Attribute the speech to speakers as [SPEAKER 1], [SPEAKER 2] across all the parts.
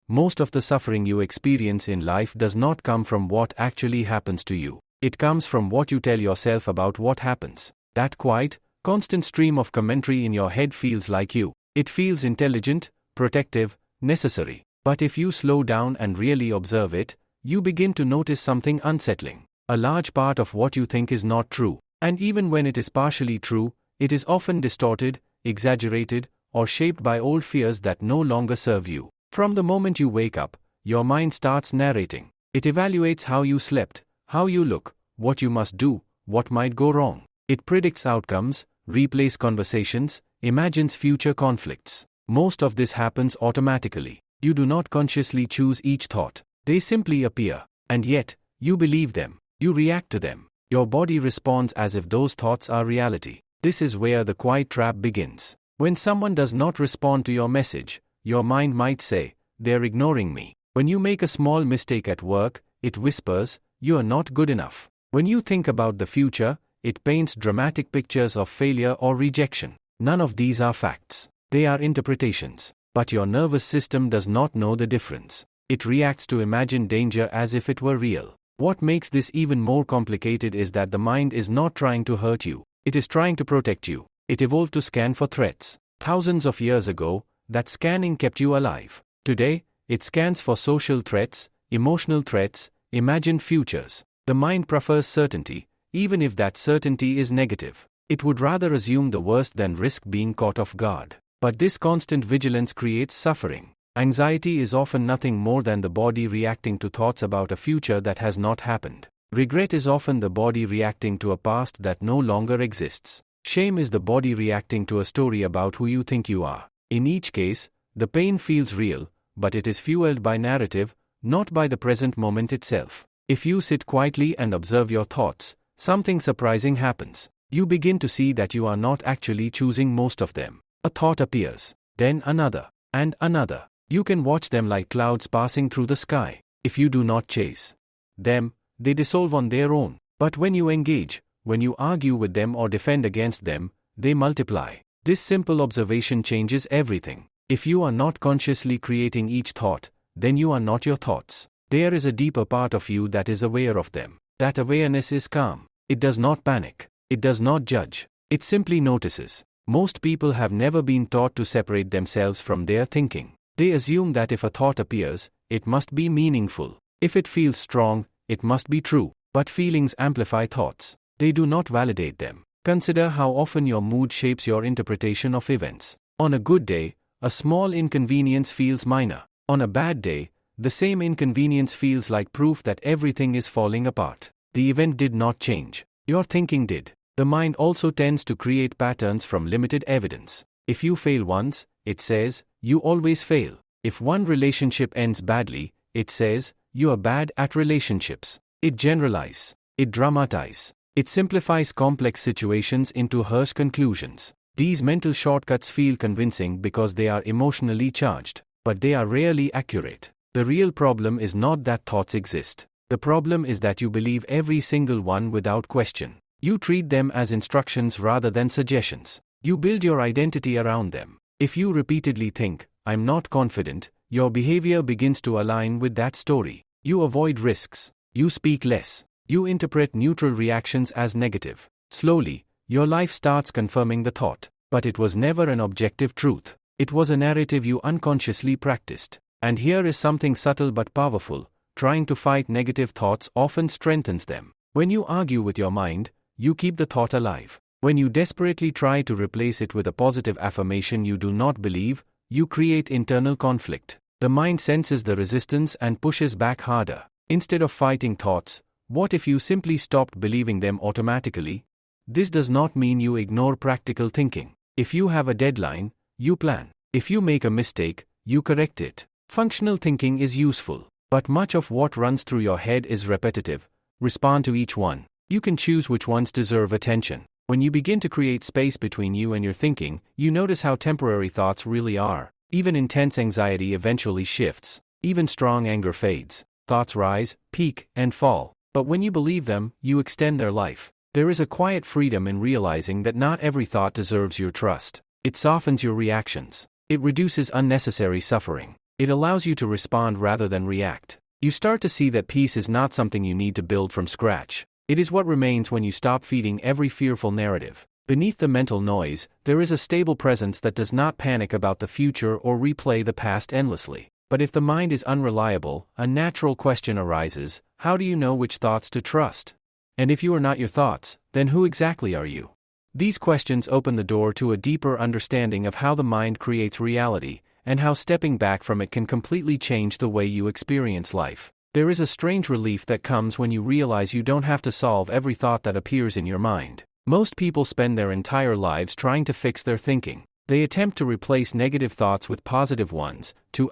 [SPEAKER 1] most of the suffering you experience in life does not come from what actually happens to you. It comes from what you tell yourself about what happens. That quiet, constant stream of commentary in your head feels like you. It feels intelligent, protective, necessary. But if you slow down and really observe it, you begin to notice something unsettling. A large part of what you think is not true. And even when it is partially true, it is often distorted, exaggerated, or shaped by old fears that no longer serve you. From the moment you wake up, your mind starts narrating. It evaluates how you slept, how you look, what you must do, what might go wrong. It predicts outcomes, replays conversations, imagines future conflicts. Most of this happens automatically. You do not consciously choose each thought. They simply appear. And yet, you believe them. You react to them. Your body responds as if those thoughts are reality. This is where the quiet trap begins. When someone does not respond to your message, your mind might say, "They're ignoring me." When you make a small mistake at work, it whispers, "You are not good enough." When you think about the future, it paints dramatic pictures of failure or rejection. None of these are facts. They are interpretations. But your nervous system does not know the difference. It reacts to imagined danger as if it were real. What makes this even more complicated is that the mind is not trying to hurt you. It is trying to protect you. It evolved to scan for threats. Thousands of years ago, that scanning kept you alive. Today, it scans for social threats, emotional threats, imagined futures. The mind prefers certainty, even if that certainty is negative. It would rather assume the worst than risk being caught off guard. But this constant vigilance creates suffering. Anxiety is often nothing more than the body reacting to thoughts about a future that has not happened. Regret is often the body reacting to a past that no longer exists. Shame is the body reacting to a story about who you think you are. In each case, the pain feels real, but it is fueled by narrative, not by the present moment itself. If you sit quietly and observe your thoughts, something surprising happens. You begin to see that you are not actually choosing most of them. A thought appears, then another, and another. You can watch them like clouds passing through the sky. If you do not chase them, they dissolve on their own. But when you engage, when you argue with them or defend against them, they multiply. This simple observation changes everything. If you are not consciously creating each thought, then you are not your thoughts. There is a deeper part of you that is aware of them. That awareness is calm. It does not panic. It does not judge. It simply notices. Most people have never been taught to separate themselves from their thinking. They assume that if a thought appears, it must be meaningful. If it feels strong, it must be true. But feelings amplify thoughts. They do not validate them. Consider how often your mood shapes your interpretation of events. On a good day, a small inconvenience feels minor. On a bad day, the same inconvenience feels like proof that everything is falling apart. The event did not change. Your thinking did. The mind also tends to create patterns from limited evidence. If you fail once, it says, you always fail. If one relationship ends badly, it says, you are bad at relationships. It generalizes. It dramatizes. It simplifies complex situations into harsh conclusions. These mental shortcuts feel convincing because they are emotionally charged, but they are rarely accurate. The real problem is not that thoughts exist. The problem is that you believe every single one without question. You treat them as instructions rather than suggestions. You build your identity around them. If you repeatedly think, "I'm not confident," your behavior begins to align with that story. You avoid risks. You speak less. You interpret neutral reactions as negative. Slowly, your life starts confirming the thought. But it was never an objective truth. It was a narrative you unconsciously practiced. And here is something subtle but powerful. Trying to fight negative thoughts often strengthens them. When you argue with your mind, you keep the thought alive. When you desperately try to replace it with a positive affirmation you do not believe, you create internal conflict. The mind senses the resistance and pushes back harder. Instead of fighting thoughts, what if you simply stopped believing them automatically? This does not mean you ignore practical thinking. If you have a deadline, you plan. If you make a mistake, you correct it. Functional thinking is useful, but much of what runs through your head is repetitive. Respond to each one. You can choose which ones deserve attention. When you begin to create space between you and your thinking, you notice how temporary thoughts really are. Even intense anxiety eventually shifts. Even strong anger fades. Thoughts rise, peak, and fall. But when you believe them, you extend their life. There is a quiet freedom in realizing that not every thought deserves your trust. It softens your reactions. It reduces unnecessary suffering. It allows you to respond rather than react. You start to see that peace is not something you need to build from scratch. It is what remains when you stop feeding every fearful narrative. Beneath the mental noise, there is a stable presence that does not panic about the future or replay the past endlessly. But if the mind is unreliable, a natural question arises: how do you know which thoughts to trust? And if you are not your thoughts, then who exactly are you? These questions open the door to a deeper understanding of how the mind creates reality, and how stepping back from it can completely change the way you experience life. There is a strange relief that comes when you realize you don't have to solve every thought that appears in your mind. Most people spend their entire lives trying to fix their thinking. They attempt to replace negative thoughts with positive ones, to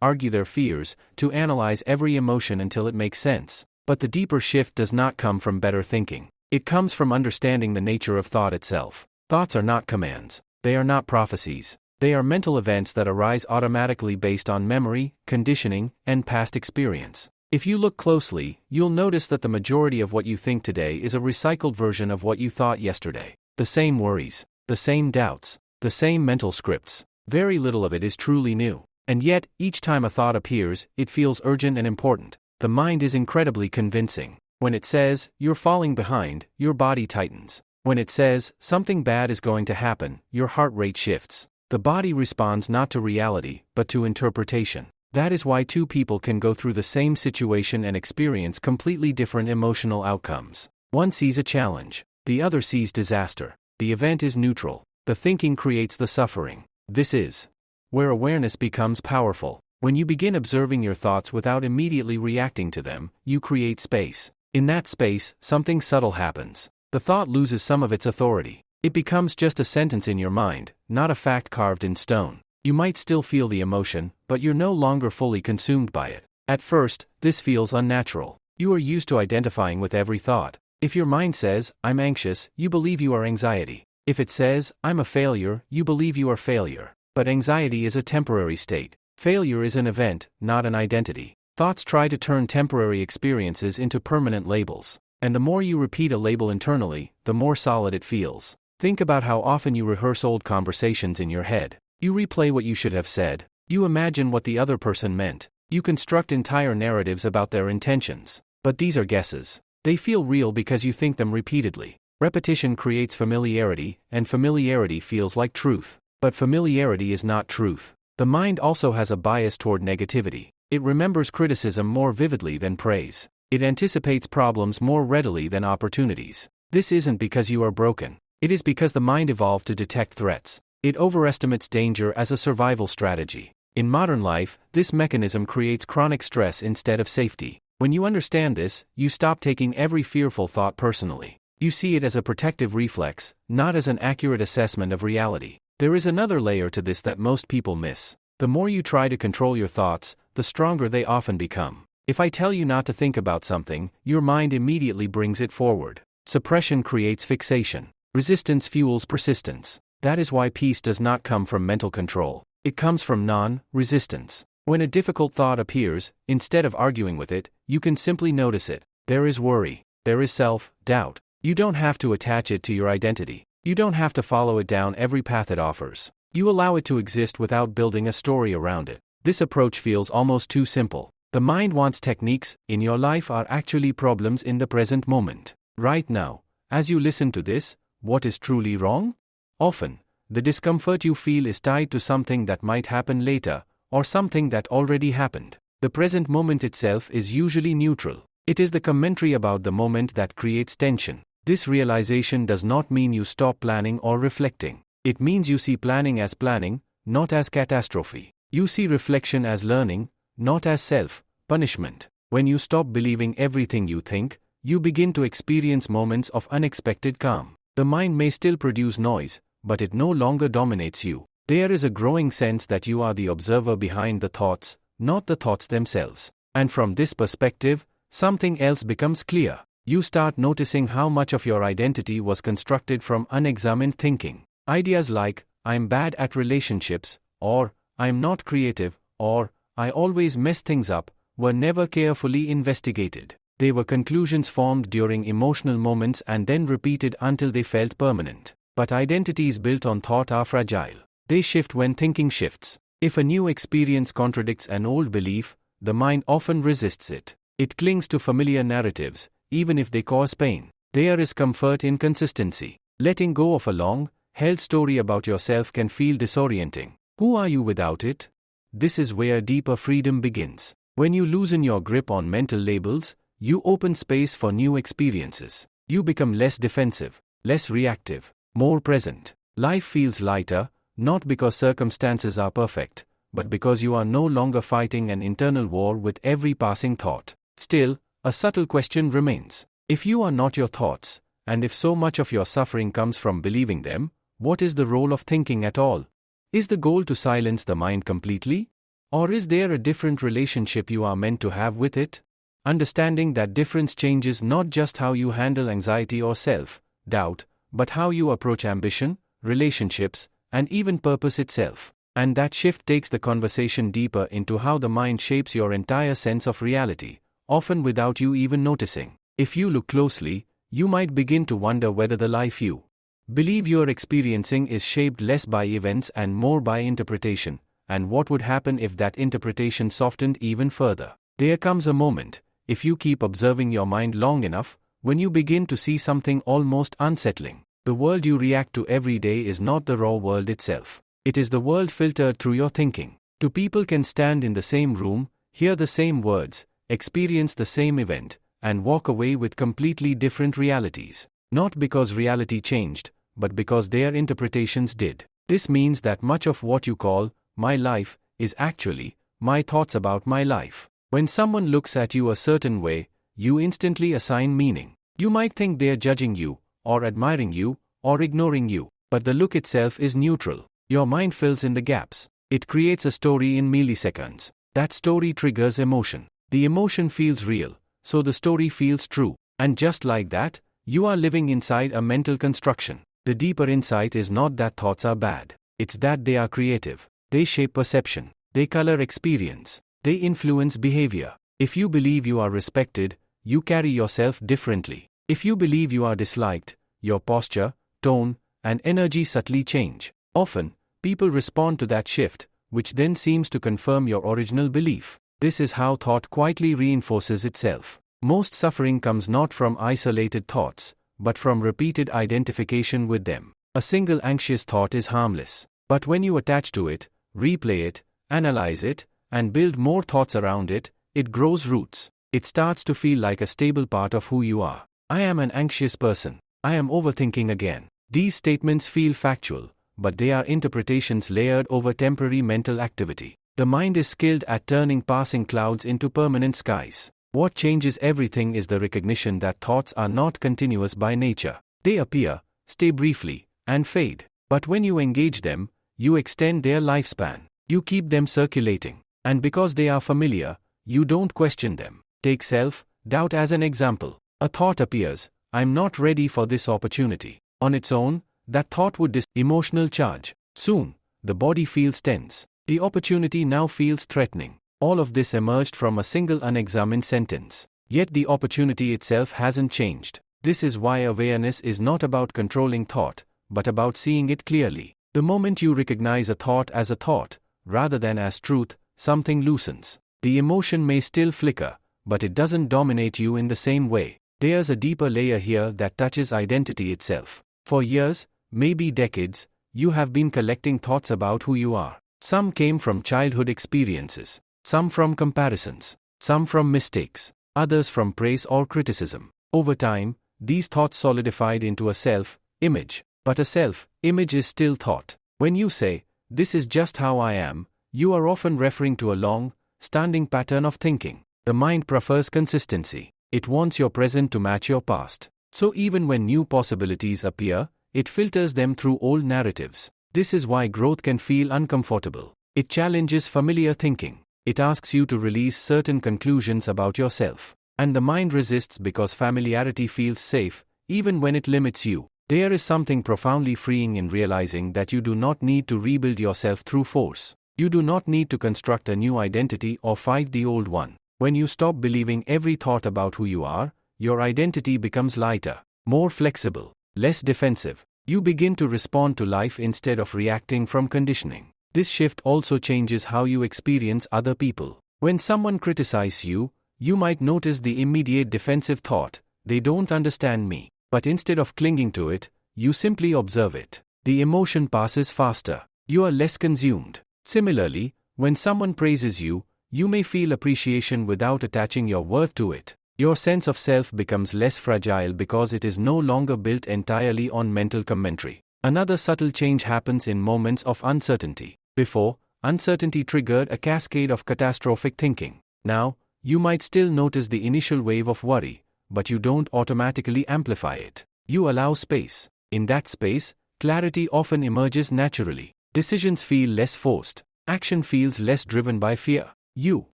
[SPEAKER 1] argue their fears, to analyze every emotion until it makes sense. But the deeper shift does not come from better thinking. It comes from understanding the nature of thought itself. Thoughts are not commands. They are not prophecies. They are mental events that arise automatically based on memory, conditioning, and past experience. If you look closely, you'll notice that the majority of what you think today is a recycled version of what you thought yesterday. The same worries, the same doubts, the same mental scripts. Very little of it is truly new. And yet, each time a thought appears, it feels urgent and important. The mind is incredibly convincing. When it says, "You're falling behind," your body tightens. When it says, "Something bad is going to happen," your heart rate shifts. The body responds not to reality, but to interpretation. That is why two people can go through the same situation and experience completely different emotional outcomes. One sees a challenge. The other sees disaster. The event is neutral. The thinking creates the suffering. This is where awareness becomes powerful. When you begin observing your thoughts without immediately reacting to them, you create space. In that space, something subtle happens. The thought loses some of its authority. It becomes just a sentence in your mind, not a fact carved in stone. You might still feel the emotion, but you're no longer fully consumed by it. At first, this feels unnatural. You are used to identifying with every thought. If your mind says, "I'm anxious," you believe you are anxiety. If it says, "I'm a failure," you believe you are failure. But anxiety is a temporary state. Failure is an event, not an identity. Thoughts try to turn temporary experiences into permanent labels. And the more you repeat a label internally, the more solid it feels. Think about how often you rehearse old conversations in your head. You replay what you should have said. You imagine what the other person meant. You construct entire narratives about their intentions. But these are guesses. They feel real because you think them repeatedly. Repetition creates familiarity, and familiarity feels like truth. But familiarity is not truth. The mind also has a bias toward negativity. It remembers criticism more vividly than praise. It anticipates problems more readily than opportunities. This isn't because you are broken. It is because the mind evolved to detect threats. It overestimates danger as a survival strategy. In modern life, this mechanism creates chronic stress instead of safety. When you understand this, you stop taking every fearful thought personally. You see it as a protective reflex, not as an accurate assessment of reality. There is another layer to this that most people miss. The more you try to control your thoughts, the stronger they often become. If I tell you not to think about something, your mind immediately brings it forward. Suppression creates fixation. Resistance fuels persistence. That is why peace does not come from mental control. It comes from non-resistance. When a difficult thought appears, instead of arguing with it, you can simply notice it. There is worry. There is self-doubt. You don't have to attach it to your identity. You don't have to follow it down every path it offers. You allow it to exist without building a story around it. This approach feels almost too simple. The mind wants techniques. In your life are actually problems in the present moment. Right now, as you listen to this, what is truly wrong? Often, the discomfort you feel is tied to something that might happen later, or something that already happened. The present moment itself is usually neutral. It is the commentary about the moment that creates tension. This realization does not mean you stop planning or reflecting. It means you see planning as planning, not as catastrophe. You see reflection as learning, not as self-punishment. When you stop believing everything you think, you begin to experience moments of unexpected calm. The mind may still produce noise, but it no longer dominates you. There is a growing sense that you are the observer behind the thoughts, not the thoughts themselves. And from this perspective, something else becomes clear. You start noticing how much of your identity was constructed from unexamined thinking. Ideas like, "I'm bad at relationships," or "I'm not creative," or "I always mess things up," were never carefully investigated. They were conclusions formed during emotional moments and then repeated until they felt permanent. But identities built on thought are fragile. They shift when thinking shifts. If a new experience contradicts an old belief, the mind often resists it. It clings to familiar narratives, even if they cause pain. There is comfort in consistency. Letting go of a long held story about yourself can feel disorienting. Who are you without it? This is where deeper freedom begins. When you loosen your grip on mental labels, you open space for new experiences. You become less defensive, less reactive, more present. Life feels lighter, not because circumstances are perfect, but because you are no longer fighting an internal war with every passing thought. Still, a subtle question remains. If you are not your thoughts, and if so much of your suffering comes from believing them, what is the role of thinking at all? Is the goal to silence the mind completely? Or is there a different relationship you are meant to have with it? Understanding that difference changes not just how you handle anxiety or self-doubt, but how you approach ambition, relationships, and even purpose itself. And that shift takes the conversation deeper into how the mind shapes your entire sense of reality, often without you even noticing. If you look closely, you might begin to wonder whether the life you believe you're experiencing is shaped less by events and more by interpretation, and what would happen if that interpretation softened even further. There comes a moment, if you keep observing your mind long enough, when you begin to see something almost unsettling. The world you react to every day is not the raw world itself. It is the world filtered through your thinking. Two people can stand in the same room, hear the same words, experience the same event, and walk away with completely different realities. Not because reality changed, but because their interpretations did. This means that much of what you call my life is actually my thoughts about my life. When someone looks at you a certain way, you instantly assign meaning. You might think they're judging you, or admiring you, or ignoring you, but the look itself is neutral. Your mind fills in the gaps. It creates a story in milliseconds. That story triggers emotion. The emotion feels real, so the story feels true. And just like that, you are living inside a mental construction. The deeper insight is not that thoughts are bad. It's that they are creative. They shape perception. They color experience. They influence behavior. If you believe you are respected, you carry yourself differently. If you believe you are disliked, your posture, tone, and energy subtly change. Often, people respond to that shift, which then seems to confirm your original belief. This is how thought quietly reinforces itself. Most suffering comes not from isolated thoughts, but from repeated identification with them. A single anxious thought is harmless. But when you attach to it, replay it, analyze it, and build more thoughts around it, it grows roots. It starts to feel like a stable part of who you are. I am an anxious person. I am overthinking again. These statements feel factual, but they are interpretations layered over temporary mental activity. The mind is skilled at turning passing clouds into permanent skies. What changes everything is the recognition that thoughts are not continuous by nature. They appear, stay briefly, and fade. But when you engage them, you extend their lifespan. You keep them circulating. And because they are familiar, you don't question them. Take self-doubt as an example. A thought appears, I'm not ready for this opportunity. On its own, that thought would emotional charge. Soon, the body feels tense. The opportunity now feels threatening. All of this emerged from a single unexamined sentence. Yet the opportunity itself hasn't changed. This is why awareness is not about controlling thought, but about seeing it clearly. The moment you recognize a thought as a thought, rather than as truth, something loosens. The emotion may still flicker, but it doesn't dominate you in the same way. There's a deeper layer here that touches identity itself. For years, maybe decades, you have been collecting thoughts about who you are. Some came from childhood experiences, some from comparisons, some from mistakes, others from praise or criticism. Over time, these thoughts solidified into a self-image. But a self-image is still thought. When you say, "This is just how I am," you are often referring to a long-standing pattern of thinking. The mind prefers consistency. It wants your present to match your past. So even when new possibilities appear, it filters them through old narratives. This is why growth can feel uncomfortable. It challenges familiar thinking. It asks you to release certain conclusions about yourself. And the mind resists because familiarity feels safe, even when it limits you. There is something profoundly freeing in realizing that you do not need to rebuild yourself through force. You do not need to construct a new identity or fight the old one. When you stop believing every thought about who you are, your identity becomes lighter, more flexible, less defensive. You begin to respond to life instead of reacting from conditioning. This shift also changes how you experience other people. When someone criticizes you, you might notice the immediate defensive thought, they don't understand me. But instead of clinging to it, you simply observe it. The emotion passes faster. You are less consumed. Similarly, when someone praises you, you may feel appreciation without attaching your worth to it. Your sense of self becomes less fragile because it is no longer built entirely on mental commentary. Another subtle change happens in moments of uncertainty. Before, uncertainty triggered a cascade of catastrophic thinking. Now, you might still notice the initial wave of worry, but you don't automatically amplify it. You allow space. In that space, clarity often emerges naturally. Decisions feel less forced. Action feels less driven by fear. You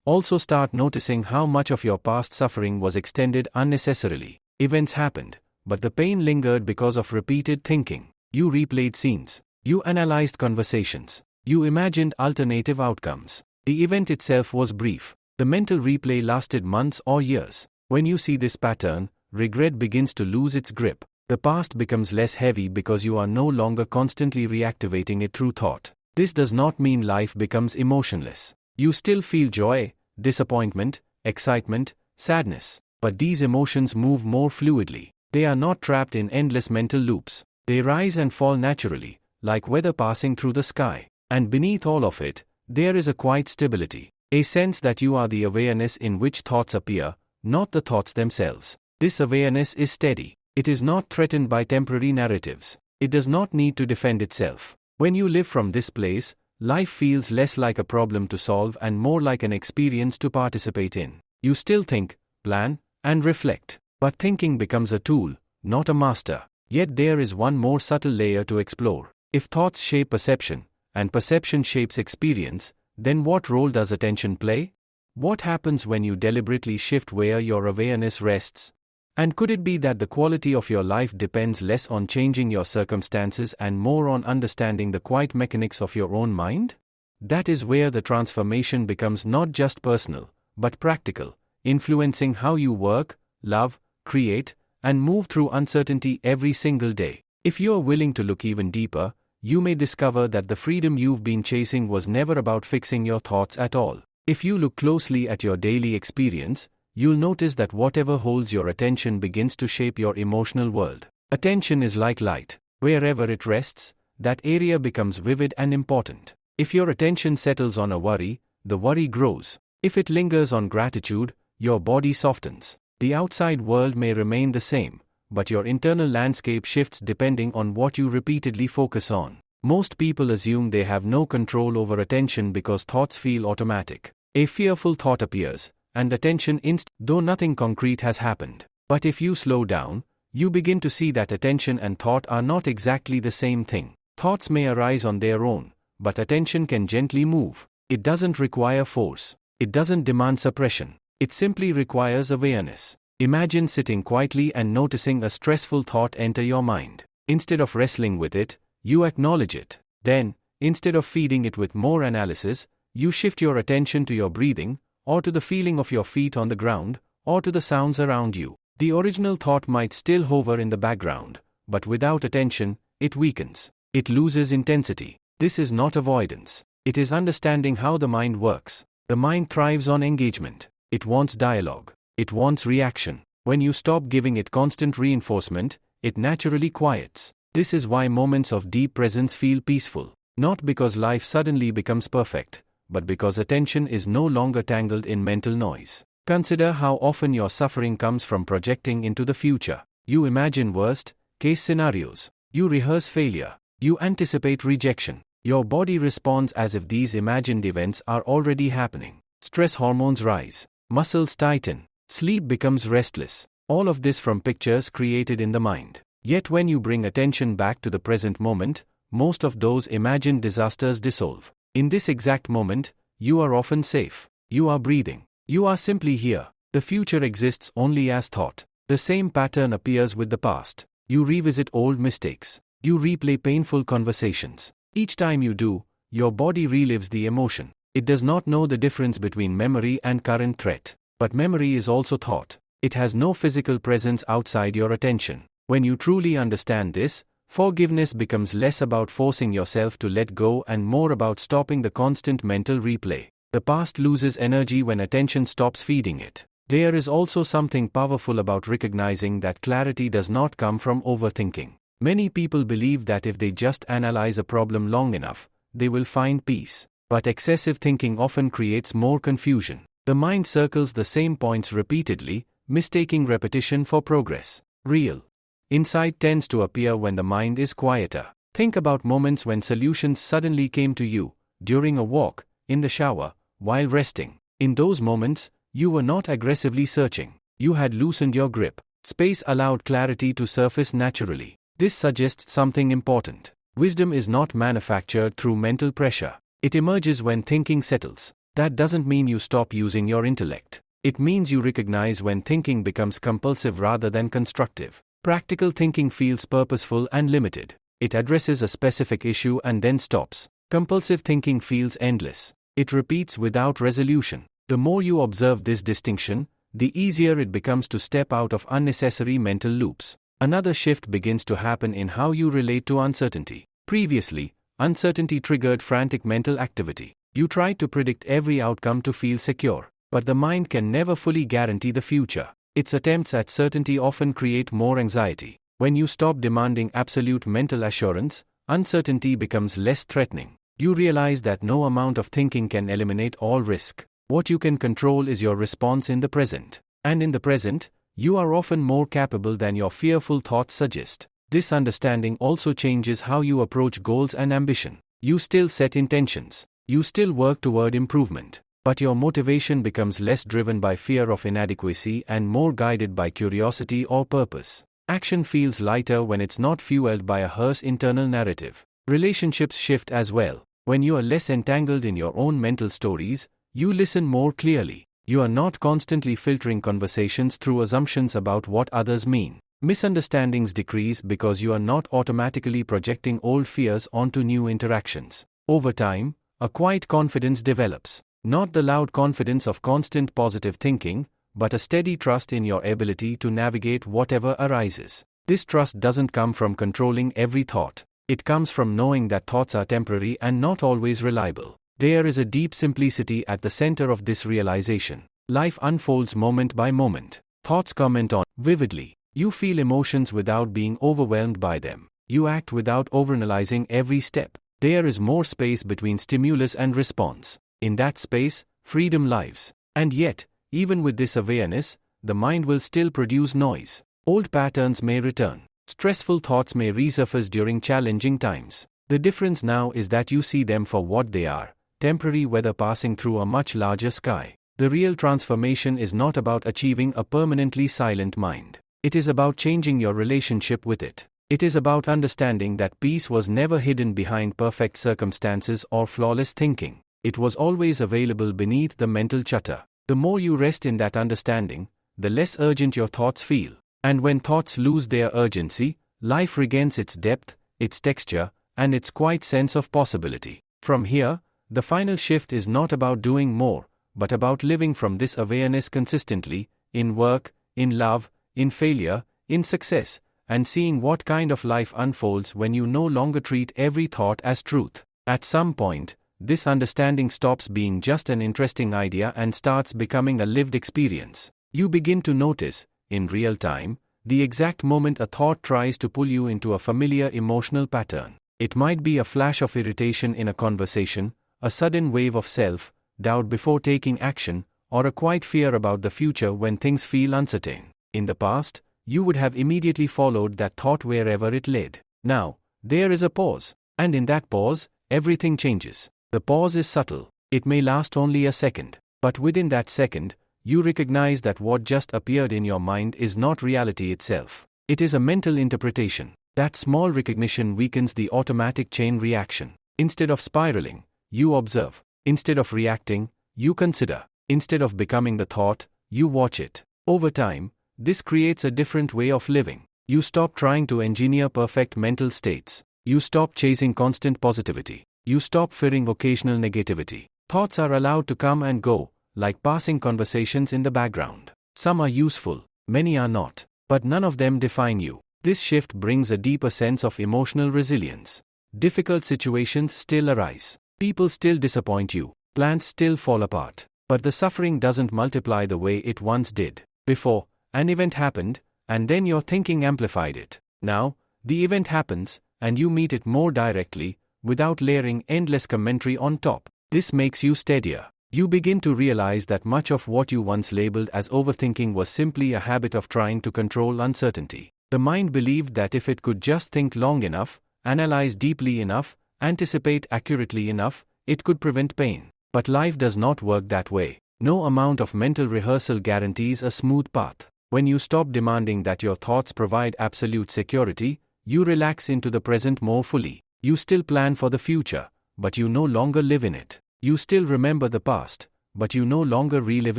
[SPEAKER 1] also start noticing how much of your past suffering was extended unnecessarily. Events happened, but the pain lingered because of repeated thinking. You replayed scenes. You analyzed conversations. You imagined alternative outcomes. The event itself was brief. The mental replay lasted months or years. When you see this pattern, regret begins to lose its grip. The past becomes less heavy because you are no longer constantly reactivating it through thought. This does not mean life becomes emotionless. You still feel joy, disappointment, excitement, sadness. But these emotions move more fluidly. They are not trapped in endless mental loops. They rise and fall naturally, like weather passing through the sky. And beneath all of it, there is a quiet stability. A sense that you are the awareness in which thoughts appear, not the thoughts themselves. This awareness is steady. It is not threatened by temporary narratives. It does not need to defend itself. When you live from this place, life feels less like a problem to solve and more like an experience to participate in. You still think, plan, and reflect. But thinking becomes a tool, not a master. Yet there is one more subtle layer to explore. If thoughts shape perception, and perception shapes experience, then what role does attention play? What happens when you deliberately shift where your awareness rests? And could it be that the quality of your life depends less on changing your circumstances and more on understanding the quiet mechanics of your own mind? That is where the transformation becomes not just personal, but practical, influencing how you work, love, create, and move through uncertainty every single day. If you are willing to look even deeper, you may discover that the freedom you've been chasing was never about fixing your thoughts at all. If you look closely at your daily experience, you'll notice that whatever holds your attention begins to shape your emotional world. Attention is like light. Wherever it rests, that area becomes vivid and important. If your attention settles on a worry, the worry grows. If it lingers on gratitude, your body softens. The outside world may remain the same, but your internal landscape shifts depending on what you repeatedly focus on. Most people assume they have no control over attention because thoughts feel automatic. A fearful thought appears, and attention though nothing concrete has happened. But if you slow down, you begin to see that attention and thought are not exactly the same thing. Thoughts may arise on their own, but attention can gently move. It doesn't require force. It doesn't demand suppression. It simply requires awareness. Imagine sitting quietly and noticing a stressful thought enter your mind. Instead of wrestling with it, you acknowledge it. Then, instead of feeding it with more analysis, you shift your attention to your breathing, or to the feeling of your feet on the ground, or to the sounds around you. The original thought might still hover in the background, but without attention, it weakens. It loses intensity. This is not avoidance. It is understanding how the mind works. The mind thrives on engagement. It wants dialogue. It wants reaction. When you stop giving it constant reinforcement, it naturally quiets. This is why moments of deep presence feel peaceful. Not because life suddenly becomes perfect, but because attention is no longer tangled in mental noise. Consider how often your suffering comes from projecting into the future. You imagine worst-case scenarios. You rehearse failure. You anticipate rejection. Your body responds as if these imagined events are already happening. Stress hormones rise. Muscles tighten. Sleep becomes restless. All of this from pictures created in the mind. Yet when you bring attention back to the present moment, most of those imagined disasters dissolve. In this exact moment, you are often safe. You are breathing. You are simply here. The future exists only as thought. The same pattern appears with the past. You revisit old mistakes. You replay painful conversations. Each time you do, your body relives the emotion. It does not know the difference between memory and current threat. But memory is also thought. It has no physical presence outside your attention. When you truly understand this, Forgiveness becomes less about forcing yourself to let go and more about stopping the constant mental replay. The past loses energy when attention stops feeding it. There is also something powerful about recognizing that clarity does not come from overthinking. Many people believe that if they just analyze a problem long enough, they will find peace. But excessive thinking often creates more confusion. The mind circles the same points repeatedly, mistaking repetition for progress. Real insight tends to appear when the mind is quieter. Think about moments when solutions suddenly came to you, during a walk, in the shower, while resting. In those moments, you were not aggressively searching. You had loosened your grip. Space allowed clarity to surface naturally. This suggests something important. Wisdom is not manufactured through mental pressure. It emerges when thinking settles. That doesn't mean you stop using your intellect. It means you recognize when thinking becomes compulsive rather than constructive. Practical thinking feels purposeful and limited. It addresses a specific issue and then stops. Compulsive thinking feels endless. It repeats without resolution. The more you observe this distinction, the easier it becomes to step out of unnecessary mental loops. Another shift begins to happen in how you relate to uncertainty. Previously, uncertainty triggered frantic mental activity. You tried to predict every outcome to feel secure. But the mind can never fully guarantee the future. Its attempts at certainty often create more anxiety. When you stop demanding absolute mental assurance, uncertainty becomes less threatening. You realize that no amount of thinking can eliminate all risk. What you can control is your response in the present. And in the present, you are often more capable than your fearful thoughts suggest. This understanding also changes how you approach goals and ambition. You still set intentions. You still work toward improvement. But your motivation becomes less driven by fear of inadequacy and more guided by curiosity or purpose. Action feels lighter when it's not fueled by a hearse internal narrative. Relationships shift as well. When you are less entangled in your own mental stories, you listen more clearly. You are not constantly filtering conversations through assumptions about what others mean. Misunderstandings decrease because you are not automatically projecting old fears onto new interactions. Over time, a quiet confidence develops. Not the loud confidence of constant positive thinking, but a steady trust in your ability to navigate whatever arises. This trust doesn't come from controlling every thought. It comes from knowing that thoughts are temporary and not always reliable. There is a deep simplicity at the center of this realization. Life unfolds moment by moment. Thoughts comment on vividly. You feel emotions without being overwhelmed by them. You act without overanalyzing every step. There is more space between stimulus and response. In that space, freedom lives. And yet, even with this awareness, the mind will still produce noise. Old patterns may return. Stressful thoughts may resurface during challenging times. The difference now is that you see them for what they are, temporary weather passing through a much larger sky. The real transformation is not about achieving a permanently silent mind. It is about changing your relationship with it. It is about understanding that peace was never hidden behind perfect circumstances or flawless thinking. It was always available beneath the mental chatter. The more you rest in that understanding, the less urgent your thoughts feel. And when thoughts lose their urgency, life regains its depth, its texture, and its quiet sense of possibility. From here, the final shift is not about doing more, but about living from this awareness consistently, in work, in love, in failure, in success, and seeing what kind of life unfolds when you no longer treat every thought as truth. At some point, this understanding stops being just an interesting idea and starts becoming a lived experience. You begin to notice, in real time, the exact moment a thought tries to pull you into a familiar emotional pattern. It might be a flash of irritation in a conversation, a sudden wave of self-doubt before taking action, or a quiet fear about the future when things feel uncertain. In the past, you would have immediately followed that thought wherever it led. Now, there is a pause, and in that pause, everything changes. The pause is subtle. It may last only a second, but within that second, you recognize that what just appeared in your mind is not reality itself. It is a mental interpretation. That small recognition weakens the automatic chain reaction. Instead of spiraling, you observe. Instead of reacting, you consider. Instead of becoming the thought, you watch it. Over time, this creates a different way of living. You stop trying to engineer perfect mental states. You stop chasing constant positivity. You stop fearing occasional negativity. Thoughts are allowed to come and go, like passing conversations in the background. Some are useful, many are not, but none of them define you. This shift brings a deeper sense of emotional resilience. Difficult situations still arise. People still disappoint you. Plans still fall apart. But the suffering doesn't multiply the way it once did. Before, an event happened, and then your thinking amplified it. Now, the event happens, and you meet it more directly, without layering endless commentary on top. This makes you steadier. You begin to realize that much of what you once labeled as overthinking was simply a habit of trying to control uncertainty. The mind believed that if it could just think long enough, analyze deeply enough, anticipate accurately enough, it could prevent pain. But life does not work that way. No amount of mental rehearsal guarantees a smooth path. When you stop demanding that your thoughts provide absolute security, you relax into the present more fully. You still plan for the future, but you no longer live in it. You still remember the past, but you no longer relive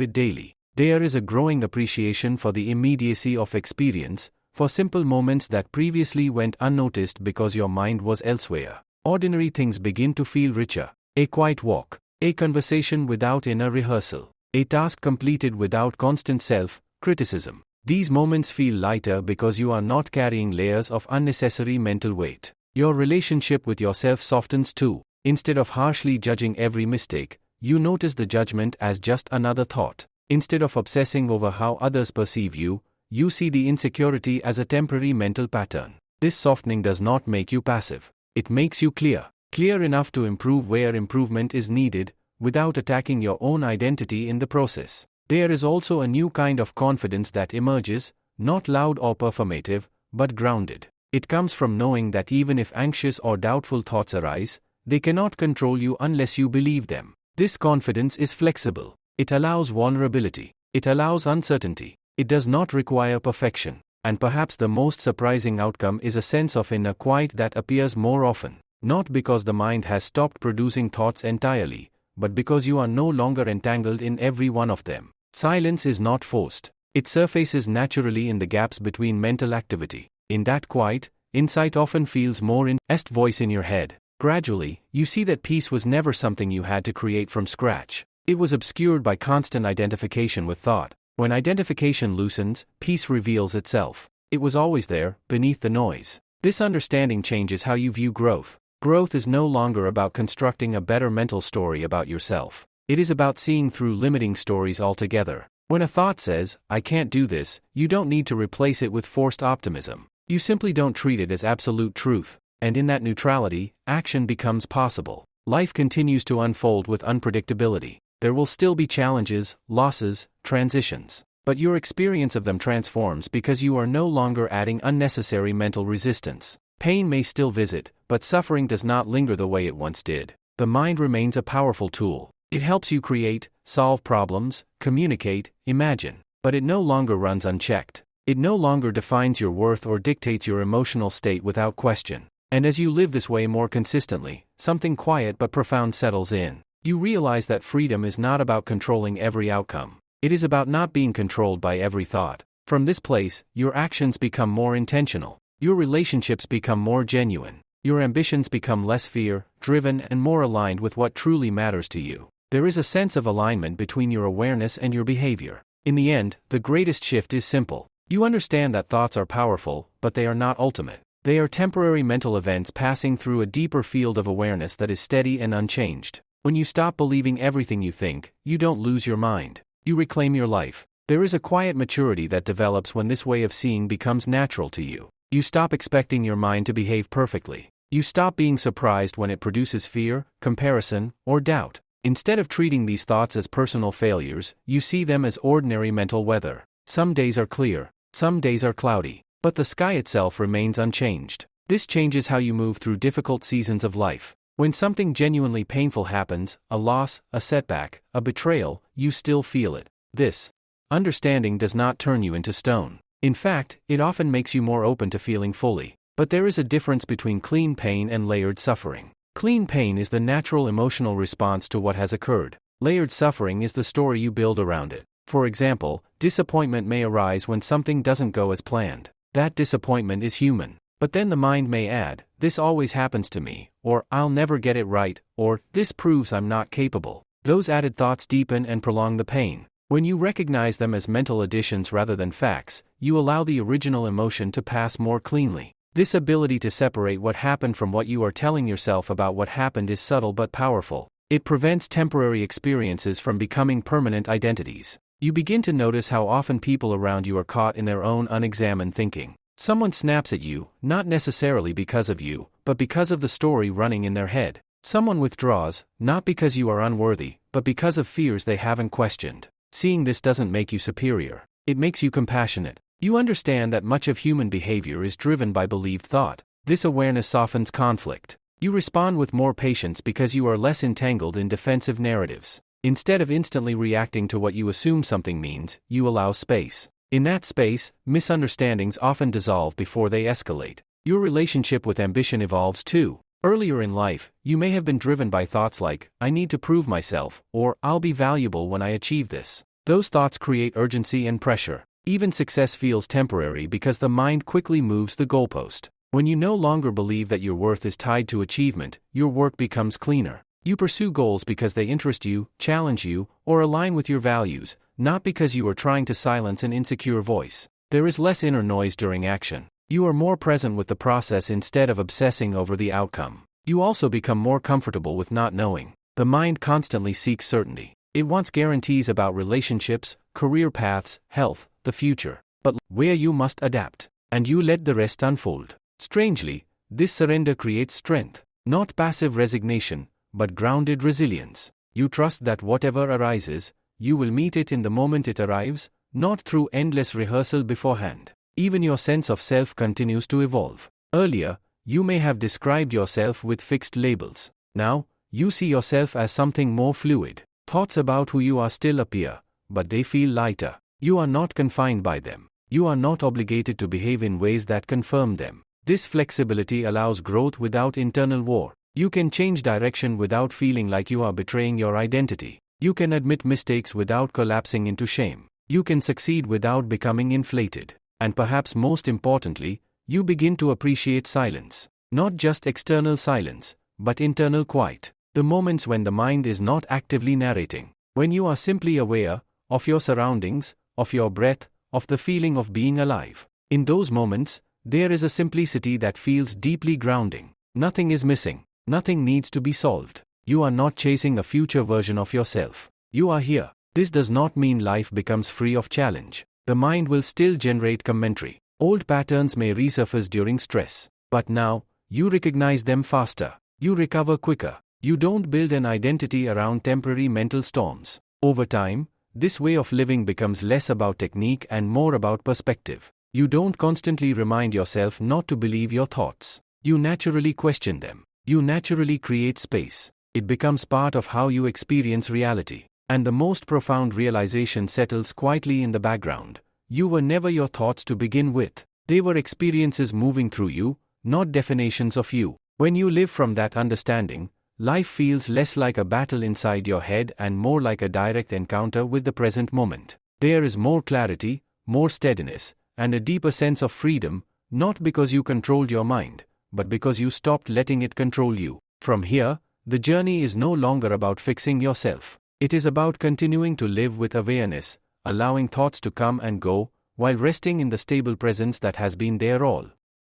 [SPEAKER 1] it daily. There is a growing appreciation for the immediacy of experience, for simple moments that previously went unnoticed because your mind was elsewhere. Ordinary things begin to feel richer. A quiet walk, a conversation without inner rehearsal, a task completed without constant self-criticism. These moments feel lighter because you are not carrying layers of unnecessary mental weight. Your relationship with yourself softens too. Instead of harshly judging every mistake, you notice the judgment as just another thought. Instead of obsessing over how others perceive you, you see the insecurity as a temporary mental pattern. This softening does not make you passive. It makes you clear. Clear enough to improve where improvement is needed, without attacking your own identity in the process. There is also a new kind of confidence that emerges, not loud or performative, but grounded. It comes from knowing that even if anxious or doubtful thoughts arise, they cannot control you unless you believe them. This confidence is flexible. It allows vulnerability. It allows uncertainty. It does not require perfection. And perhaps the most surprising outcome is a sense of inner quiet that appears more often. Not because the mind has stopped producing thoughts entirely, but because you are no longer entangled in every one of them. Silence is not forced. It surfaces naturally in the gaps between mental activity. In that quiet, insight often feels more in voice in your head. Gradually, you see that peace was never something you had to create from scratch. It was obscured by constant identification with thought. When identification loosens, peace reveals itself. It was always there, beneath the noise. This understanding changes how you view growth. Growth is no longer about constructing a better mental story about yourself. It is about seeing through limiting stories altogether. When a thought says, "I can't do this," you don't need to replace it with forced optimism. You simply don't treat it as absolute truth. And in that neutrality, action becomes possible. Life continues to unfold with unpredictability. There will still be challenges, losses, transitions. But your experience of them transforms because you are no longer adding unnecessary mental resistance. Pain may still visit, but suffering does not linger the way it once did. The mind remains a powerful tool. It helps you create, solve problems, communicate, imagine. But it no longer runs unchecked. It no longer defines your worth or dictates your emotional state without question. And as you live this way more consistently, something quiet but profound settles in. You realize that freedom is not about controlling every outcome. It is about not being controlled by every thought. From this place, your actions become more intentional. Your relationships become more genuine. Your ambitions become less fear-driven and more aligned with what truly matters to you. There is a sense of alignment between your awareness and your behavior. In the end, the greatest shift is simple. You understand that thoughts are powerful, but they are not ultimate. They are temporary mental events passing through a deeper field of awareness that is steady and unchanged. When you stop believing everything you think, you don't lose your mind. You reclaim your life. There is a quiet maturity that develops when this way of seeing becomes natural to you. You stop expecting your mind to behave perfectly. You stop being surprised when it produces fear, comparison, or doubt. Instead of treating these thoughts as personal failures, you see them as ordinary mental weather. Some days are clear, some days are cloudy, but the sky itself remains unchanged. This changes how you move through difficult seasons of life. When something genuinely painful happens, a loss, a setback, a betrayal, you still feel it. This understanding does not turn you into stone. In fact, it often makes you more open to feeling fully. But there is a difference between clean pain and layered suffering. Clean pain is the natural emotional response to what has occurred. Layered suffering is the story you build around it. For example, disappointment may arise when something doesn't go as planned. That disappointment is human. But then the mind may add, "This always happens to me," or "I'll never get it right," or "This proves I'm not capable." Those added thoughts deepen and prolong the pain. When you recognize them as mental additions rather than facts, you allow the original emotion to pass more cleanly. This ability to separate what happened from what you are telling yourself about what happened is subtle but powerful. It prevents temporary experiences from becoming permanent identities. You begin to notice how often people around you are caught in their own unexamined thinking. Someone snaps at you, not necessarily because of you, but because of the story running in their head. Someone withdraws, not because you are unworthy, but because of fears they haven't questioned. Seeing this doesn't make you superior. It makes you compassionate. You understand that much of human behavior is driven by believed thought. This awareness softens conflict. You respond with more patience because you are less entangled in defensive narratives. Instead of instantly reacting to what you assume something means, you allow space. In that space, misunderstandings often dissolve before they escalate. Your relationship with ambition evolves too. Earlier in life, you may have been driven by thoughts like, I need to prove myself, or I'll be valuable when I achieve this. Those thoughts create urgency and pressure. Even success feels temporary because the mind quickly moves the goalpost. When you no longer believe that your worth is tied to achievement, your work becomes cleaner. You pursue goals because they interest you, challenge you, or align with your values, not because you are trying to silence an insecure voice. There is less inner noise during action. You are more present with the process instead of obsessing over the outcome. You also become more comfortable with not knowing. The mind constantly seeks certainty. It wants guarantees about relationships, career paths, health, the future. But where you must adapt, and you let the rest unfold. Strangely, this surrender creates strength, not passive resignation, but grounded resilience. You trust that whatever arises, you will meet it in the moment it arrives, not through endless rehearsal beforehand. Even your sense of self continues to evolve. Earlier, you may have described yourself with fixed labels. Now, you see yourself as something more fluid. Thoughts about who you are still appear, but they feel lighter. You are not confined by them. You are not obligated to behave in ways that confirm them. This flexibility allows growth without internal war. You can change direction without feeling like you are betraying your identity. You can admit mistakes without collapsing into shame. You can succeed without becoming inflated. And perhaps most importantly, you begin to appreciate silence. Not just external silence, but internal quiet. The moments when the mind is not actively narrating. When you are simply aware of your surroundings, of your breath, of the feeling of being alive. In those moments, there is a simplicity that feels deeply grounding. Nothing is missing. Nothing needs to be solved. You are not chasing a future version of yourself. You are here. This does not mean life becomes free of challenge. The mind will still generate commentary. Old patterns may resurface during stress. But now, you recognize them faster. You recover quicker. You don't build an identity around temporary mental storms. Over time, this way of living becomes less about technique and more about perspective. You don't constantly remind yourself not to believe your thoughts. You naturally question them. You naturally create space. It becomes part of how you experience reality. And the most profound realization settles quietly in the background. You were never your thoughts to begin with. They were experiences moving through you, not definitions of you. When you live from that understanding, life feels less like a battle inside your head and more like a direct encounter with the present moment. There is more clarity, more steadiness, and a deeper sense of freedom, not because you controlled your mind, but because you stopped letting it control you. From here, the journey is no longer about fixing yourself. It is about continuing to live with awareness, allowing thoughts to come and go, while resting in the stable presence that has been there all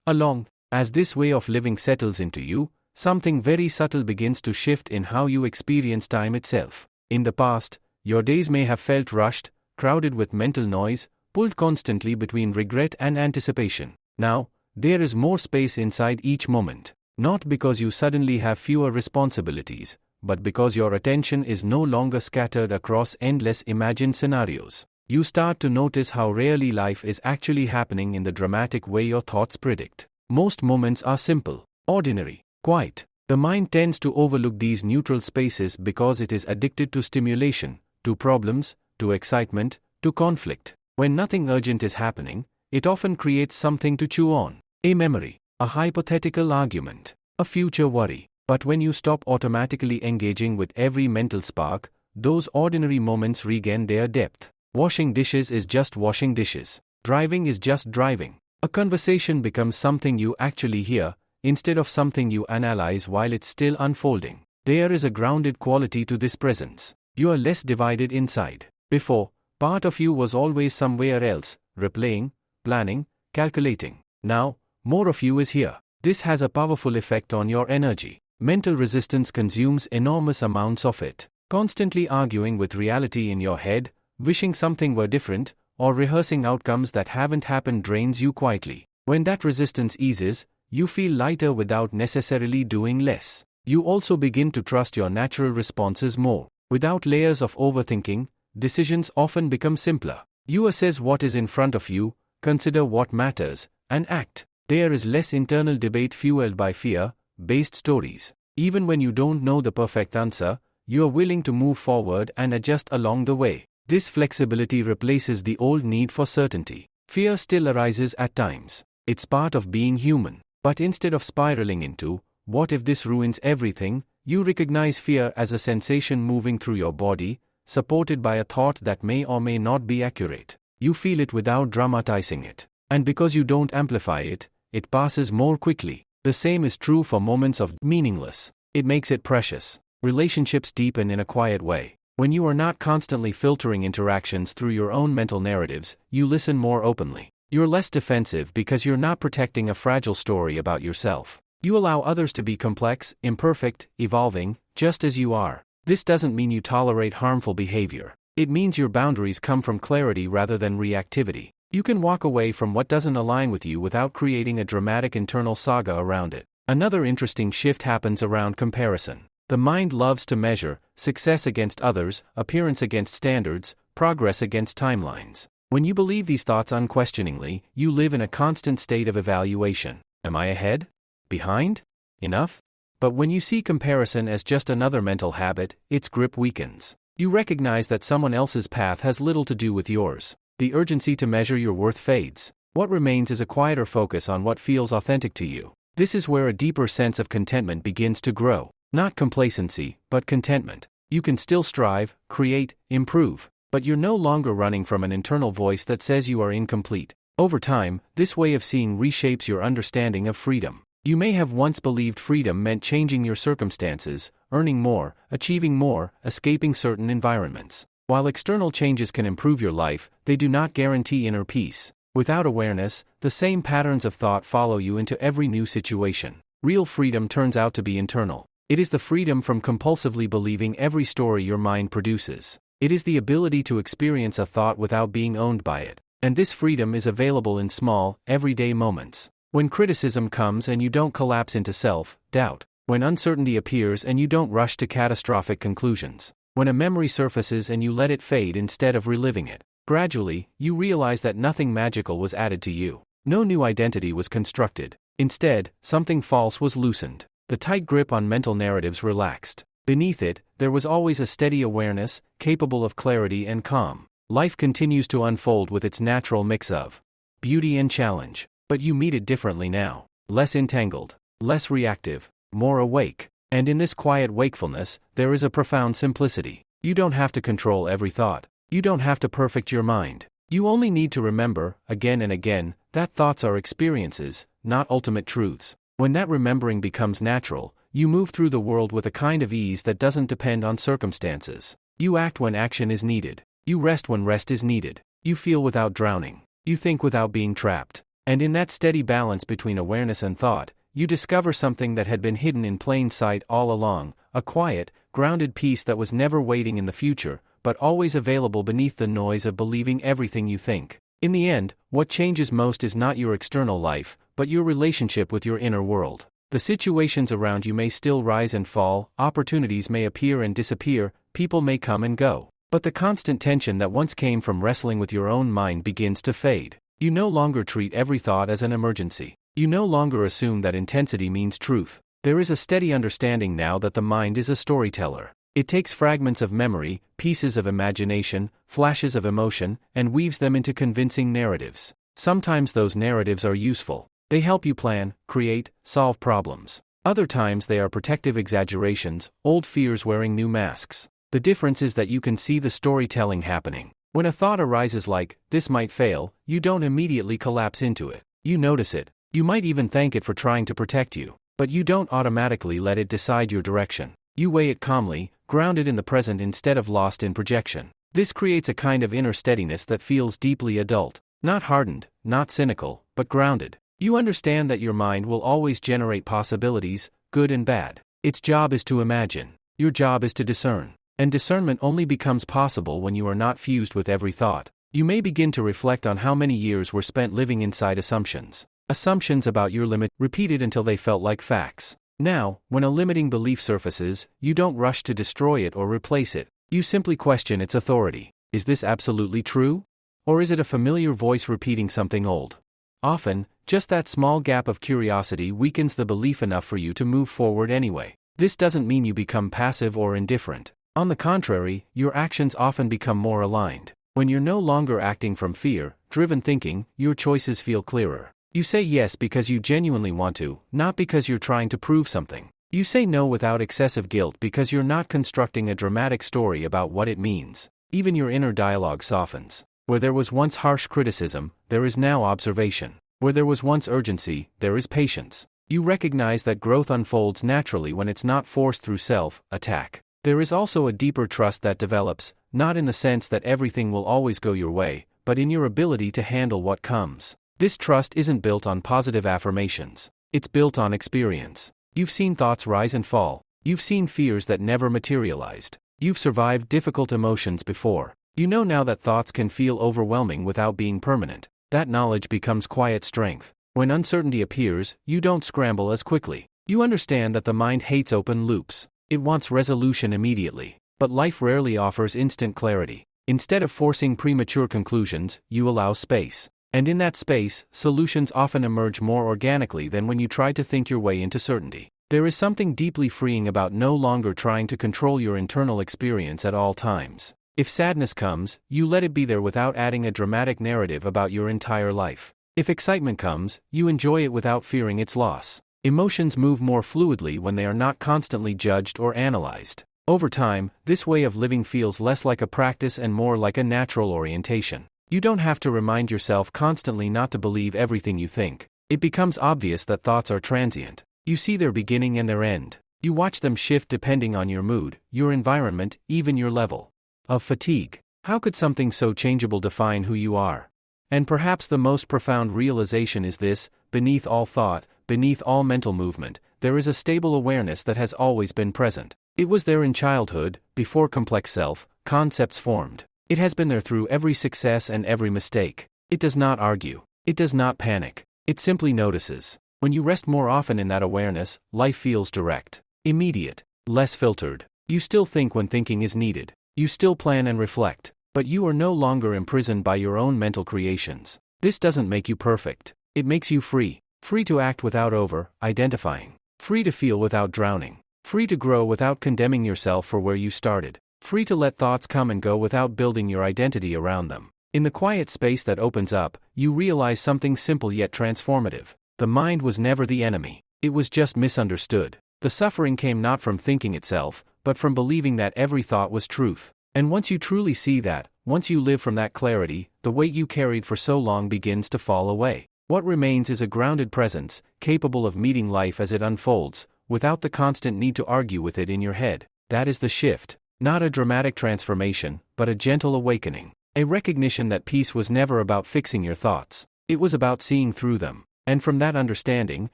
[SPEAKER 1] along. As this way of living settles into you, something very subtle begins to shift in how you experience time itself. In the past, your days may have felt rushed, crowded with mental noise, pulled constantly between regret and anticipation. Now, there is more space inside each moment, not because you suddenly have fewer responsibilities, but because your attention is no longer scattered across endless imagined scenarios. You start to notice how rarely life is actually happening in the dramatic way your thoughts predict. Most moments are simple, ordinary, quiet. The mind tends to overlook these neutral spaces because it is addicted to stimulation, to problems, to excitement, to conflict. When nothing urgent is happening, it often creates something to chew on. A memory, a hypothetical argument, a future worry. But when you stop automatically engaging with every mental spark, those ordinary moments regain their depth. Washing dishes is just washing dishes. Driving is just driving. A conversation becomes something you actually hear, instead of something you analyze while it's still unfolding. There is a grounded quality to this presence. You are less divided inside. Before, Part of you was always somewhere else, replaying, planning, calculating. Now, more of you is here. This has a powerful effect on your energy. Mental resistance consumes enormous amounts of it. Constantly arguing with reality in your head, wishing something were different, or rehearsing outcomes that haven't happened drains you quietly. When that resistance eases, you feel lighter without necessarily doing less. You also begin to trust your natural responses more. Without layers of overthinking, decisions often become simpler. You assess what is in front of you, consider what matters, and act. There is less internal debate fueled by fear-based stories. Even when you don't know the perfect answer, you are willing to move forward and adjust along the way. This flexibility replaces the old need for certainty. Fear still arises at times. It's part of being human. But instead of spiraling into, "What if this ruins everything?" you recognize fear as a sensation moving through your body, supported by a thought that may or may not be accurate. You feel it without dramatizing it. And because you don't amplify it, it passes more quickly. The same is true for moments of meaningless. It makes it precious. Relationships deepen in a quiet way. When you are not constantly filtering interactions through your own mental narratives, you listen more openly. You're less defensive because you're not protecting a fragile story about yourself. You allow others to be complex, imperfect, evolving, just as you are. This doesn't mean you tolerate harmful behavior. It means your boundaries come from clarity rather than reactivity. You can walk away from what doesn't align with you without creating a dramatic internal saga around it. Another interesting shift happens around comparison. The mind loves to measure success against others, appearance against standards, progress against timelines. When you believe these thoughts unquestioningly, you live in a constant state of evaluation. Am I ahead? Behind? Enough? But when you see comparison as just another mental habit, its grip weakens. You recognize that someone else's path has little to do with yours. The urgency to measure your worth fades. What remains is a quieter focus on what feels authentic to you. This is where a deeper sense of contentment begins to grow. Not complacency, but contentment. You can still strive, create, improve, but you're no longer running from an internal voice that says you are incomplete. Over time, this way of seeing reshapes your understanding of freedom. You may have once believed freedom meant changing your circumstances, earning more, achieving more, escaping certain environments. While external changes can improve your life, they do not guarantee inner peace. Without awareness, the same patterns of thought follow you into every new situation. Real freedom turns out to be internal. It is the freedom from compulsively believing every story your mind produces. It is the ability to experience a thought without being owned by it. And this freedom is available in small, everyday moments. When criticism comes and you don't collapse into self-doubt. When uncertainty appears and you don't rush to catastrophic conclusions. When a memory surfaces and you let it fade instead of reliving it. Gradually, you realize that nothing magical was added to you. No new identity was constructed. Instead, something false was loosened. The tight grip on mental narratives relaxed. Beneath it, there was always a steady awareness, capable of clarity and calm. Life continues to unfold with its natural mix of beauty and challenge. But you meet it differently now. Less entangled, less reactive, more awake. And in this quiet wakefulness, there is a profound simplicity. You don't have to control every thought. You don't have to perfect your mind. You only need to remember, again and again, that thoughts are experiences, not ultimate truths. When that remembering becomes natural, you move through the world with a kind of ease that doesn't depend on circumstances. You act when action is needed. You rest when rest is needed. You feel without drowning. You think without being trapped. And in that steady balance between awareness and thought, you discover something that had been hidden in plain sight all along, a quiet, grounded peace that was never waiting in the future, but always available beneath the noise of believing everything you think. In the end, what changes most is not your external life, but your relationship with your inner world. The situations around you may still rise and fall, opportunities may appear and disappear, people may come and go. But the constant tension that once came from wrestling with your own mind begins to fade. You no longer treat every thought as an emergency. You no longer assume that intensity means truth. There is a steady understanding now that the mind is a storyteller. It takes fragments of memory, pieces of imagination, flashes of emotion, and weaves them into convincing narratives. Sometimes those narratives are useful. They help you plan, create, solve problems. Other times they are protective exaggerations, old fears wearing new masks. The difference is that you can see the storytelling happening. When a thought arises like, "This might fail," you don't immediately collapse into it. You notice it. You might even thank it for trying to protect you. But you don't automatically let it decide your direction. You weigh it calmly, grounded in the present instead of lost in projection. This creates a kind of inner steadiness that feels deeply adult. Not hardened, not cynical, but grounded. You understand that your mind will always generate possibilities, good and bad. Its job is to imagine. Your job is to discern. And discernment only becomes possible when you are not fused with every thought. You may begin to reflect on how many years were spent living inside assumptions. Assumptions about your limit, repeated until they felt like facts. Now, when a limiting belief surfaces, you don't rush to destroy it or replace it. You simply question its authority. Is this absolutely true? Or is it a familiar voice repeating something old? Often, just that small gap of curiosity weakens the belief enough for you to move forward anyway. This doesn't mean you become passive or indifferent. On the contrary, your actions often become more aligned. When you're no longer acting from fear-driven thinking, your choices feel clearer. You say yes because you genuinely want to, not because you're trying to prove something. You say no without excessive guilt because you're not constructing a dramatic story about what it means. Even your inner dialogue softens. Where there was once harsh criticism, there is now observation. Where there was once urgency, there is patience. You recognize that growth unfolds naturally when it's not forced through self-attack. There is also a deeper trust that develops, not in the sense that everything will always go your way, but in your ability to handle what comes. This trust isn't built on positive affirmations. It's built on experience. You've seen thoughts rise and fall. You've seen fears that never materialized. You've survived difficult emotions before. You know now that thoughts can feel overwhelming without being permanent. That knowledge becomes quiet strength. When uncertainty appears, you don't scramble as quickly. You understand that the mind hates open loops. It wants resolution immediately. But life rarely offers instant clarity. Instead of forcing premature conclusions, you allow space. And in that space, solutions often emerge more organically than when you try to think your way into certainty. There is something deeply freeing about no longer trying to control your internal experience at all times. If sadness comes, you let it be there without adding a dramatic narrative about your entire life. If excitement comes, you enjoy it without fearing its loss. Emotions move more fluidly when they are not constantly judged or analyzed. Over time, this way of living feels less like a practice and more like a natural orientation. You don't have to remind yourself constantly not to believe everything you think. It becomes obvious that thoughts are transient. You see their beginning and their end. You watch them shift depending on your mood, your environment, even your level of fatigue. How could something so changeable define who you are? And perhaps the most profound realization is this: beneath all thought, beneath all mental movement, there is a stable awareness that has always been present. It was there in childhood, before complex self-concepts formed. It has been there through every success and every mistake. It does not argue. It does not panic. It simply notices. When you rest more often in that awareness, life feels direct, immediate, less filtered. You still think when thinking is needed. You still plan and reflect. But you are no longer imprisoned by your own mental creations. This doesn't make you perfect. It makes you free. Free to act without over-identifying. Free to feel without drowning. Free to grow without condemning yourself for where you started. Free to let thoughts come and go without building your identity around them. In the quiet space that opens up, you realize something simple yet transformative. The mind was never the enemy. It was just misunderstood. The suffering came not from thinking itself, but from believing that every thought was truth. And once you truly see that, once you live from that clarity, the weight you carried for so long begins to fall away. What remains is a grounded presence, capable of meeting life as it unfolds, without the constant need to argue with it in your head. That is the shift. Not a dramatic transformation, but a gentle awakening. A recognition that peace was never about fixing your thoughts. It was about seeing through them. And from that understanding,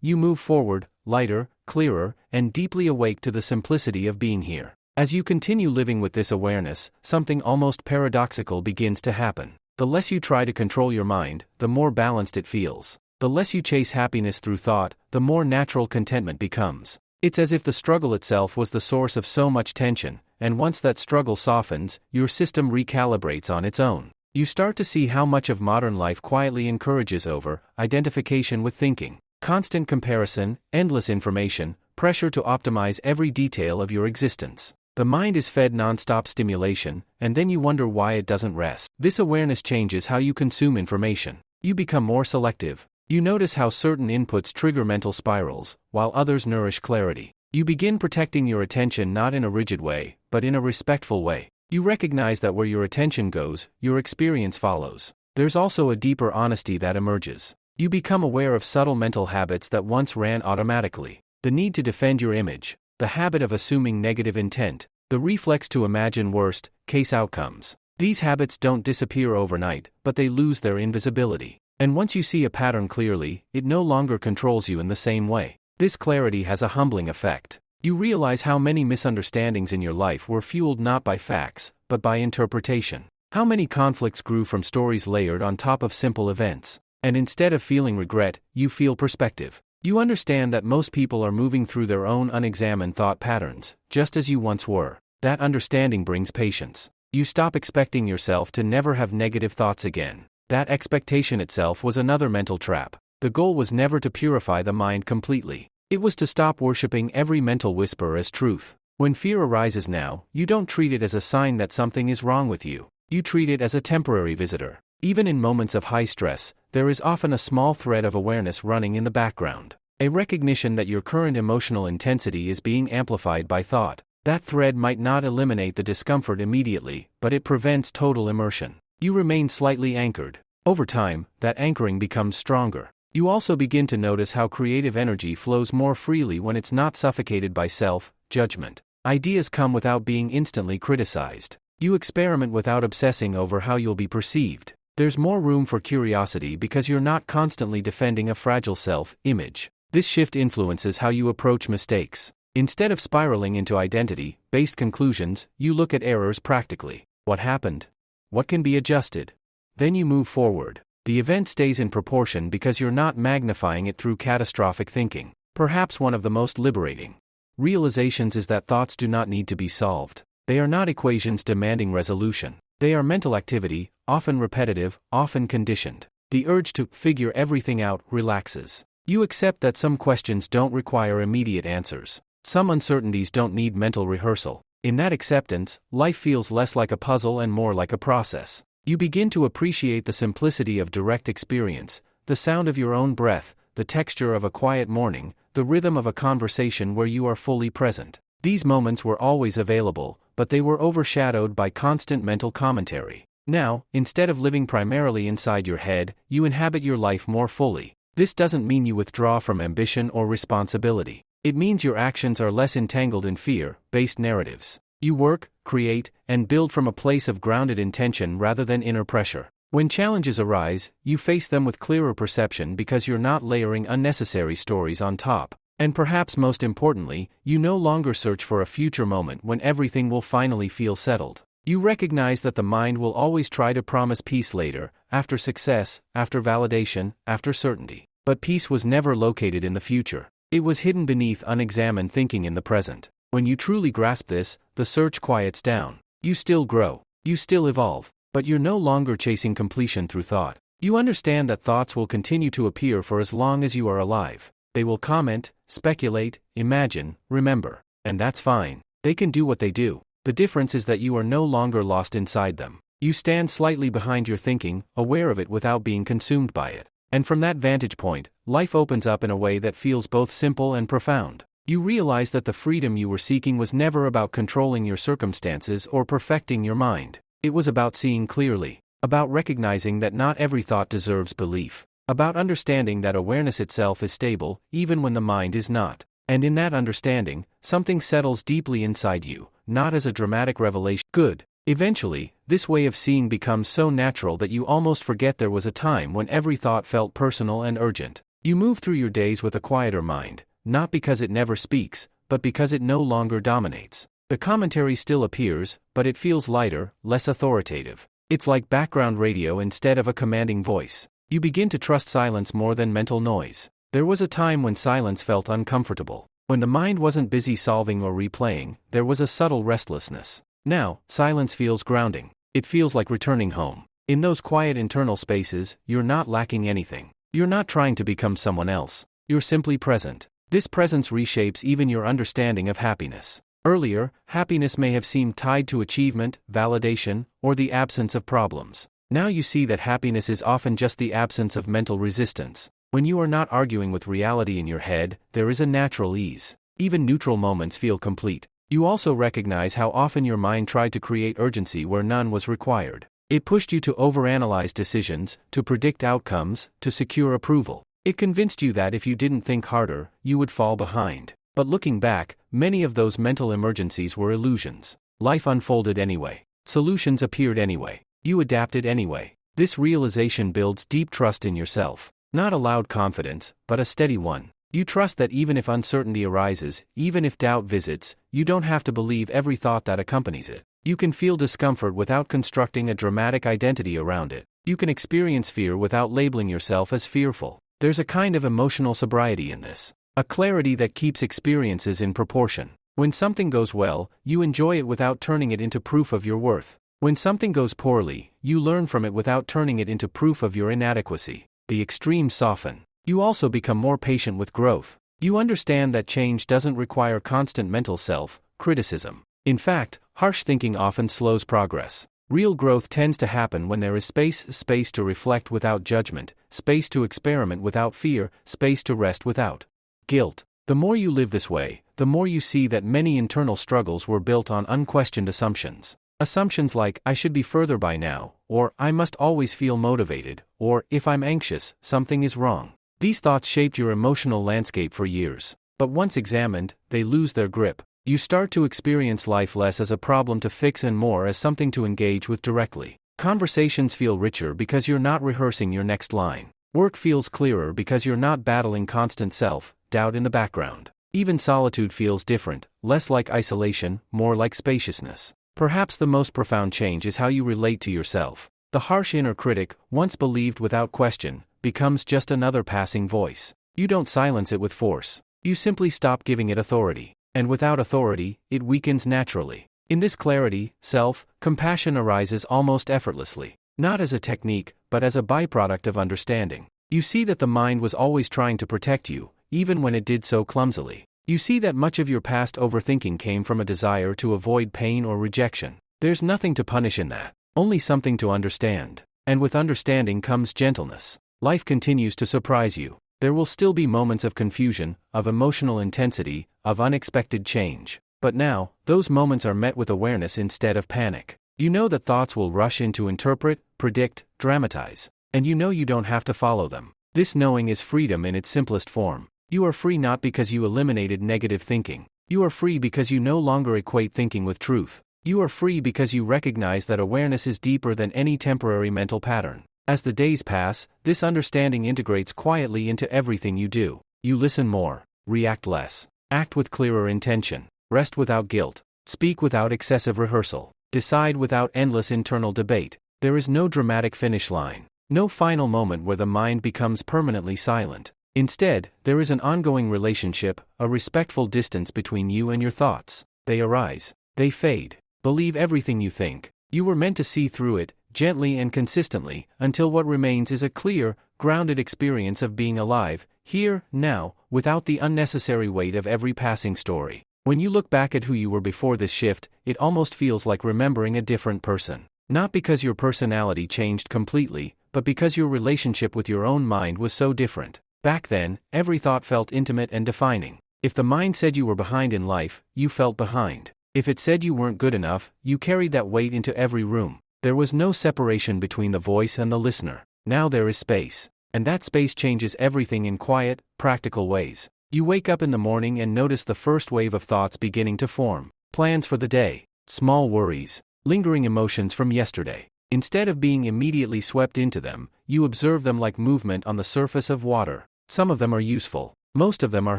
[SPEAKER 1] you move forward, lighter, clearer, and deeply awake to the simplicity of being here. As you continue living with this awareness, something almost paradoxical begins to happen. The less you try to control your mind, the more balanced it feels. The less you chase happiness through thought, the more natural contentment becomes. It's as if the struggle itself was the source of so much tension, and once that struggle softens, your system recalibrates on its own. You start to see how much of modern life quietly encourages over-identification with thinking. Constant comparison, endless information, pressure to optimize every detail of your existence. The mind is fed non-stop stimulation, and then you wonder why it doesn't rest. This awareness changes how you consume information. You become more selective. You notice how certain inputs trigger mental spirals, while others nourish clarity. You begin protecting your attention not in a rigid way, but in a respectful way. You recognize that where your attention goes, your experience follows. There's also a deeper honesty that emerges. You become aware of subtle mental habits that once ran automatically. The need to defend your image, the habit of assuming negative intent, the reflex to imagine worst-case outcomes. These habits don't disappear overnight, but they lose their invisibility. And once you see a pattern clearly, it no longer controls you in the same way. This clarity has a humbling effect. You realize how many misunderstandings in your life were fueled not by facts, but by interpretation. How many conflicts grew from stories layered on top of simple events. And instead of feeling regret, you feel perspective. You understand that most people are moving through their own unexamined thought patterns, just as you once were. That understanding brings patience. You stop expecting yourself to never have negative thoughts again. That expectation itself was another mental trap. The goal was never to purify the mind completely. It was to stop worshipping every mental whisper as truth. When fear arises now, you don't treat it as a sign that something is wrong with you. You treat it as a temporary visitor. Even in moments of high stress, there is often a small thread of awareness running in the background. A recognition that your current emotional intensity is being amplified by thought. That thread might not eliminate the discomfort immediately, but it prevents total immersion. You remain slightly anchored. Over time, that anchoring becomes stronger. You also begin to notice how creative energy flows more freely when it's not suffocated by self-judgment. Ideas come without being instantly criticized. You experiment without obsessing over how you'll be perceived. There's more room for curiosity because you're not constantly defending a fragile self-image. This shift influences how you approach mistakes. Instead of spiraling into identity-based conclusions, you look at errors practically. What happened? What can be adjusted? Then you move forward. The event stays in proportion because you're not magnifying it through catastrophic thinking. Perhaps one of the most liberating realizations is that thoughts do not need to be solved. They are not equations demanding resolution. They are mental activity, often repetitive, often conditioned. The urge to figure everything out relaxes. You accept that some questions don't require immediate answers. Some uncertainties don't need mental rehearsal. In that acceptance, life feels less like a puzzle and more like a process. You begin to appreciate the simplicity of direct experience, the sound of your own breath, the texture of a quiet morning, the rhythm of a conversation where you are fully present. These moments were always available, but they were overshadowed by constant mental commentary. Now, instead of living primarily inside your head, you inhabit your life more fully. This doesn't mean you withdraw from ambition or responsibility. It means your actions are less entangled in fear-based narratives. You work, create, and build from a place of grounded intention rather than inner pressure. When challenges arise, you face them with clearer perception because you're not layering unnecessary stories on top. And perhaps most importantly, you no longer search for a future moment when everything will finally feel settled. You recognize that the mind will always try to promise peace later, after success, after validation, after certainty. But peace was never located in the future. It was hidden beneath unexamined thinking in the present. When you truly grasp this, the search quiets down. You still grow. You still evolve. But you're no longer chasing completion through thought. You understand that thoughts will continue to appear for as long as you are alive. They will comment, speculate, imagine, remember. And that's fine. They can do what they do. The difference is that you are no longer lost inside them. You stand slightly behind your thinking, aware of it without being consumed by it. And from that vantage point, life opens up in a way that feels both simple and profound. You realize that the freedom you were seeking was never about controlling your circumstances or perfecting your mind. It was about seeing clearly, about recognizing that not every thought deserves belief, about understanding that awareness itself is stable, even when the mind is not. And in that understanding, something settles deeply inside you, not as a dramatic revelation. Good. Eventually, this way of seeing becomes so natural that you almost forget there was a time when every thought felt personal and urgent. You move through your days with a quieter mind, not because it never speaks, but because it no longer dominates. The commentary still appears, but it feels lighter, less authoritative. It's like background radio instead of a commanding voice. You begin to trust silence more than mental noise. There was a time when silence felt uncomfortable. When the mind wasn't busy solving or replaying, there was a subtle restlessness. Now, silence feels grounding. It feels like returning home. In those quiet internal spaces, you're not lacking anything. You're not trying to become someone else. You're simply present. This presence reshapes even your understanding of happiness. Earlier, happiness may have seemed tied to achievement, validation, or the absence of problems. Now you see that happiness is often just the absence of mental resistance. When you are not arguing with reality in your head, there is a natural ease. Even neutral moments feel complete. You also recognize how often your mind tried to create urgency where none was required. It pushed you to overanalyze decisions, to predict outcomes, to secure approval. It convinced you that if you didn't think harder, you would fall behind. But looking back, many of those mental emergencies were illusions. Life unfolded anyway. Solutions appeared anyway. You adapted anyway. This realization builds deep trust in yourself. Not a loud confidence, but a steady one. You trust that even if uncertainty arises, even if doubt visits, you don't have to believe every thought that accompanies it. You can feel discomfort without constructing a dramatic identity around it. You can experience fear without labeling yourself as fearful. There's a kind of emotional sobriety in this. A clarity that keeps experiences in proportion. When something goes well, you enjoy it without turning it into proof of your worth. When something goes poorly, you learn from it without turning it into proof of your inadequacy. The extremes soften. You also become more patient with growth. You understand that change doesn't require constant mental self-criticism. In fact, harsh thinking often slows progress. Real growth tends to happen when there is space to reflect without judgment, space to experiment without fear, space to rest without guilt. The more you live this way, the more you see that many internal struggles were built on unquestioned assumptions. Assumptions like, I should be further by now, or I must always feel motivated, or if I'm anxious, something is wrong. These thoughts shaped your emotional landscape for years. But once examined, they lose their grip. You start to experience life less as a problem to fix and more as something to engage with directly. Conversations feel richer because you're not rehearsing your next line. Work feels clearer because you're not battling constant self-doubt in the background. Even solitude feels different, less like isolation, more like spaciousness. Perhaps the most profound change is how you relate to yourself. The harsh inner critic, once believed without question, becomes just another passing voice. You don't silence it with force. You simply stop giving it authority. And without authority, it weakens naturally. In this clarity, self-compassion arises almost effortlessly. Not as a technique, but as a byproduct of understanding. You see that the mind was always trying to protect you, even when it did so clumsily. You see that much of your past overthinking came from a desire to avoid pain or rejection. There's nothing to punish in that, only something to understand. And with understanding comes gentleness. Life continues to surprise you. There will still be moments of confusion, of emotional intensity, of unexpected change. But now, those moments are met with awareness instead of panic. You know that thoughts will rush in to interpret, predict, dramatize. And you know you don't have to follow them. This knowing is freedom in its simplest form. You are free not because you eliminated negative thinking. You are free because you no longer equate thinking with truth. You are free because you recognize that awareness is deeper than any temporary mental pattern. As the days pass, this understanding integrates quietly into everything you do. You listen more, react less, act with clearer intention, rest without guilt, speak without excessive rehearsal, decide without endless internal debate. There is no dramatic finish line, no final moment where the mind becomes permanently silent. Instead, there is an ongoing relationship, a respectful distance between you and your thoughts. They arise, they fade. Believe everything you think. You were meant to see through it, gently and consistently, until what remains is a clear, grounded experience of being alive, here, now, without the unnecessary weight of every passing story. When you look back at who you were before this shift, it almost feels like remembering a different person. Not because your personality changed completely, but because your relationship with your own mind was so different. Back then, every thought felt intimate and defining. If the mind said you were behind in life, you felt behind. If it said you weren't good enough, you carried that weight into every room. There was no separation between the voice and the listener. Now there is space. And that space changes everything in quiet, practical ways. You wake up in the morning and notice the first wave of thoughts beginning to form. Plans for the day, small worries, lingering emotions from yesterday. Instead of being immediately swept into them, you observe them like movement on the surface of water. Some of them are useful. Most of them are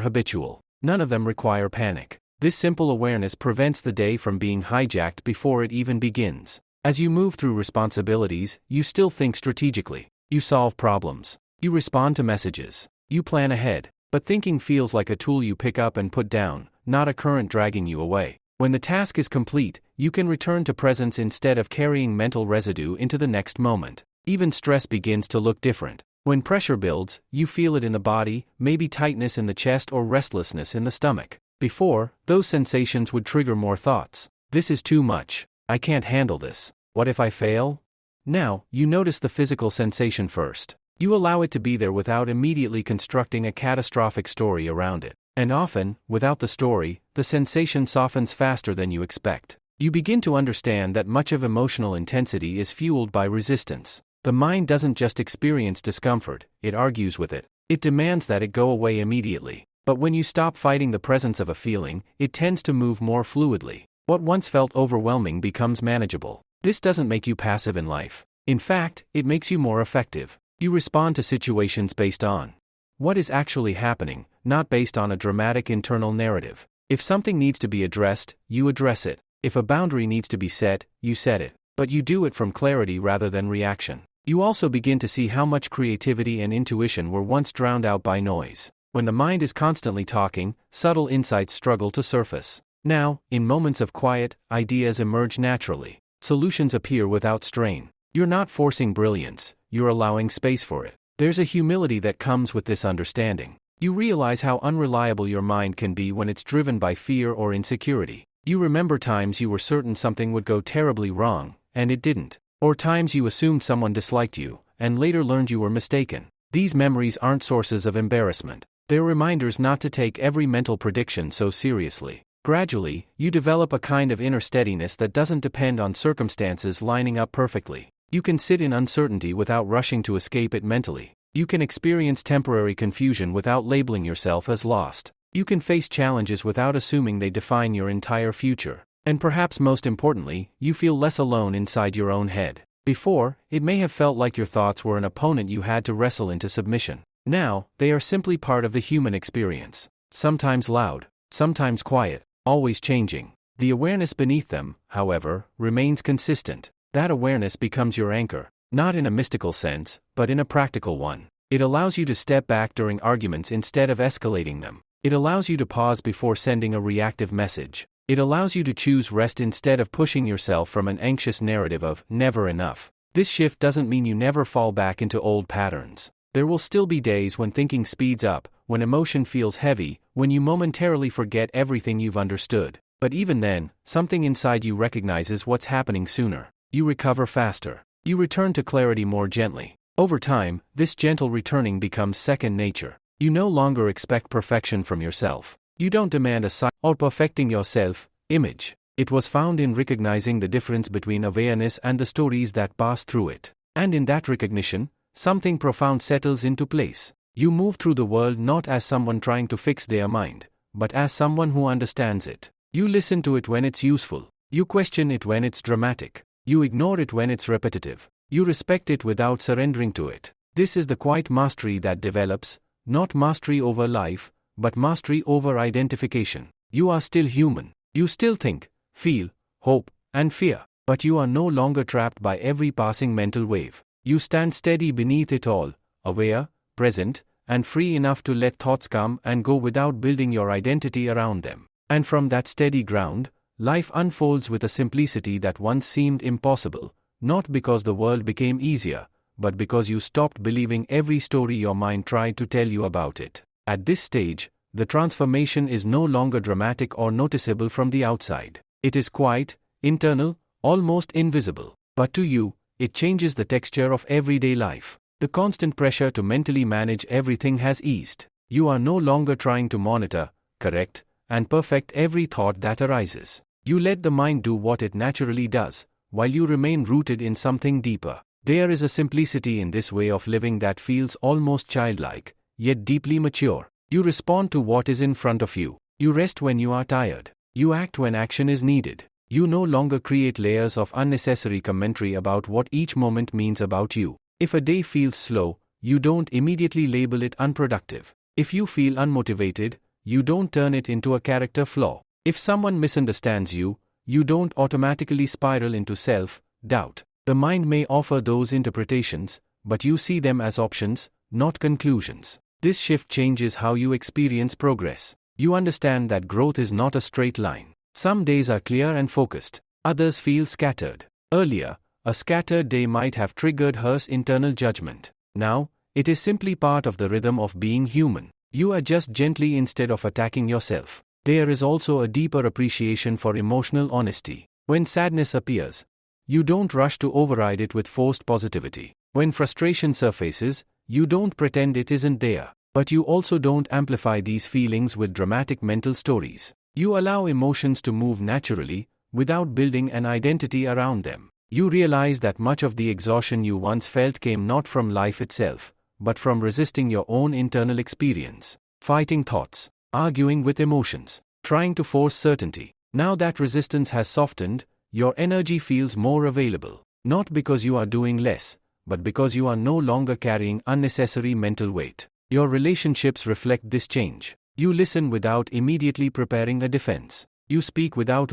[SPEAKER 1] habitual. None of them require panic. This simple awareness prevents the day from being hijacked before it even begins. As you move through responsibilities, you still think strategically. You solve problems. You respond to messages. You plan ahead. But thinking feels like a tool you pick up and put down, not a current dragging you away. When the task is complete, you can return to presence instead of carrying mental residue into the next moment. Even stress begins to look different. When pressure builds, you feel it in the body, maybe tightness in the chest or restlessness in the stomach. Before, those sensations would trigger more thoughts. This is too much. I can't handle this. What if I fail? Now, you notice the physical sensation first. You allow it to be there without immediately constructing a catastrophic story around it. And often, without the story, the sensation softens faster than you expect. You begin to understand that much of emotional intensity is fueled by resistance. The mind doesn't just experience discomfort, it argues with it. It demands that it go away immediately. But when you stop fighting the presence of a feeling, it tends to move more fluidly. What once felt overwhelming becomes manageable. This doesn't make you passive in life. In fact, it makes you more effective. You respond to situations based on what is actually happening, not based on a dramatic internal narrative. If something needs to be addressed, you address it. If a boundary needs to be set, you set it. But you do it from clarity rather than reaction. You also begin to see how much creativity and intuition were once drowned out by noise. When the mind is constantly talking, subtle insights struggle to surface. Now, in moments of quiet, ideas emerge naturally. Solutions appear without strain. You're not forcing brilliance, you're allowing space for it. There's a humility that comes with this understanding. You realize how unreliable your mind can be when it's driven by fear or insecurity. You remember times you were certain something would go terribly wrong, and it didn't. Or times you assumed someone disliked you, and later learned you were mistaken. These memories aren't sources of embarrassment. They're reminders not to take every mental prediction so seriously. Gradually, you develop a kind of inner steadiness that doesn't depend on circumstances lining up perfectly. You can sit in uncertainty without rushing to escape it mentally. You can experience temporary confusion without labeling yourself as lost. You can face challenges without assuming they define your entire future. And perhaps most importantly, you feel less alone inside your own head. Before, it may have felt like your thoughts were an opponent you had to wrestle into submission. Now, they are simply part of the human experience. Sometimes loud, sometimes quiet, always changing. The awareness beneath them, however, remains consistent. That awareness becomes your anchor, not in a mystical sense, but in a practical one. It allows you to step back during arguments instead of escalating them. It allows you to pause before sending a reactive message. It allows you to choose rest instead of pushing yourself from an anxious narrative of never enough. This shift doesn't mean you never fall back into old patterns. There will still be days when thinking speeds up, when emotion feels heavy, when you momentarily forget everything you've understood. But even then, something inside you recognizes what's happening sooner. You recover faster. You return to clarity more gently. Over time, this gentle returning becomes second nature. You no longer expect perfection from yourself. You don't demand a sign or perfecting yourself image. It was found in recognizing the difference between awareness and the stories that pass through it. And in that recognition, something profound settles into place. You move through the world not as someone trying to fix their mind, but as someone who understands it. You listen to it when it's useful. You question it when it's dramatic. You ignore it when it's repetitive. You respect it without surrendering to it. This is the quiet mastery that develops, not mastery over life, but mastery over identification. You are still human. You still think, feel, hope, and fear, but you are no longer trapped by every passing mental wave. You stand steady beneath it all, aware, present, and free enough to let thoughts come and go without building your identity around them. And from that steady ground, life unfolds with a simplicity that once seemed impossible, not because the world became easier, but because you stopped believing every story your mind tried to tell you about it. At this stage, the transformation is no longer dramatic or noticeable from the outside. It is quiet, internal, almost invisible. But to you, it changes the texture of everyday life. The constant pressure to mentally manage everything has eased. You are no longer trying to monitor, correct, and perfect every thought that arises. You let the mind do what it naturally does, while you remain rooted in something deeper. There is a simplicity in this way of living that feels almost childlike, yet deeply mature. You respond to what is in front of you. You rest when you are tired. You act when action is needed. You no longer create layers of unnecessary commentary about what each moment means about you. If a day feels slow, you don't immediately label it unproductive. If you feel unmotivated, you don't turn it into a character flaw. If someone misunderstands you, you don't automatically spiral into self-doubt. The mind may offer those interpretations, but you see them as options, not conclusions. This shift changes how you experience progress. You understand that growth is not a straight line. Some days are clear and focused, others feel scattered. Earlier, a scattered day might have triggered harsh internal judgment. Now, it is simply part of the rhythm of being human. You adjust gently instead of attacking yourself. There is also a deeper appreciation for emotional honesty. When sadness appears, you don't rush to override it with forced positivity. When frustration surfaces, you don't pretend it isn't there. But you also don't amplify these feelings with dramatic mental stories. You allow emotions to move naturally, without building an identity around them. You realize that much of the exhaustion you once felt came not from life itself, but from resisting your own internal experience, fighting thoughts, arguing with emotions, trying to force certainty. Now that resistance has softened, your energy feels more available. Not because you are doing less, but because you are no longer carrying unnecessary mental weight. Your relationships reflect this change. You listen without immediately preparing a defense. You speak without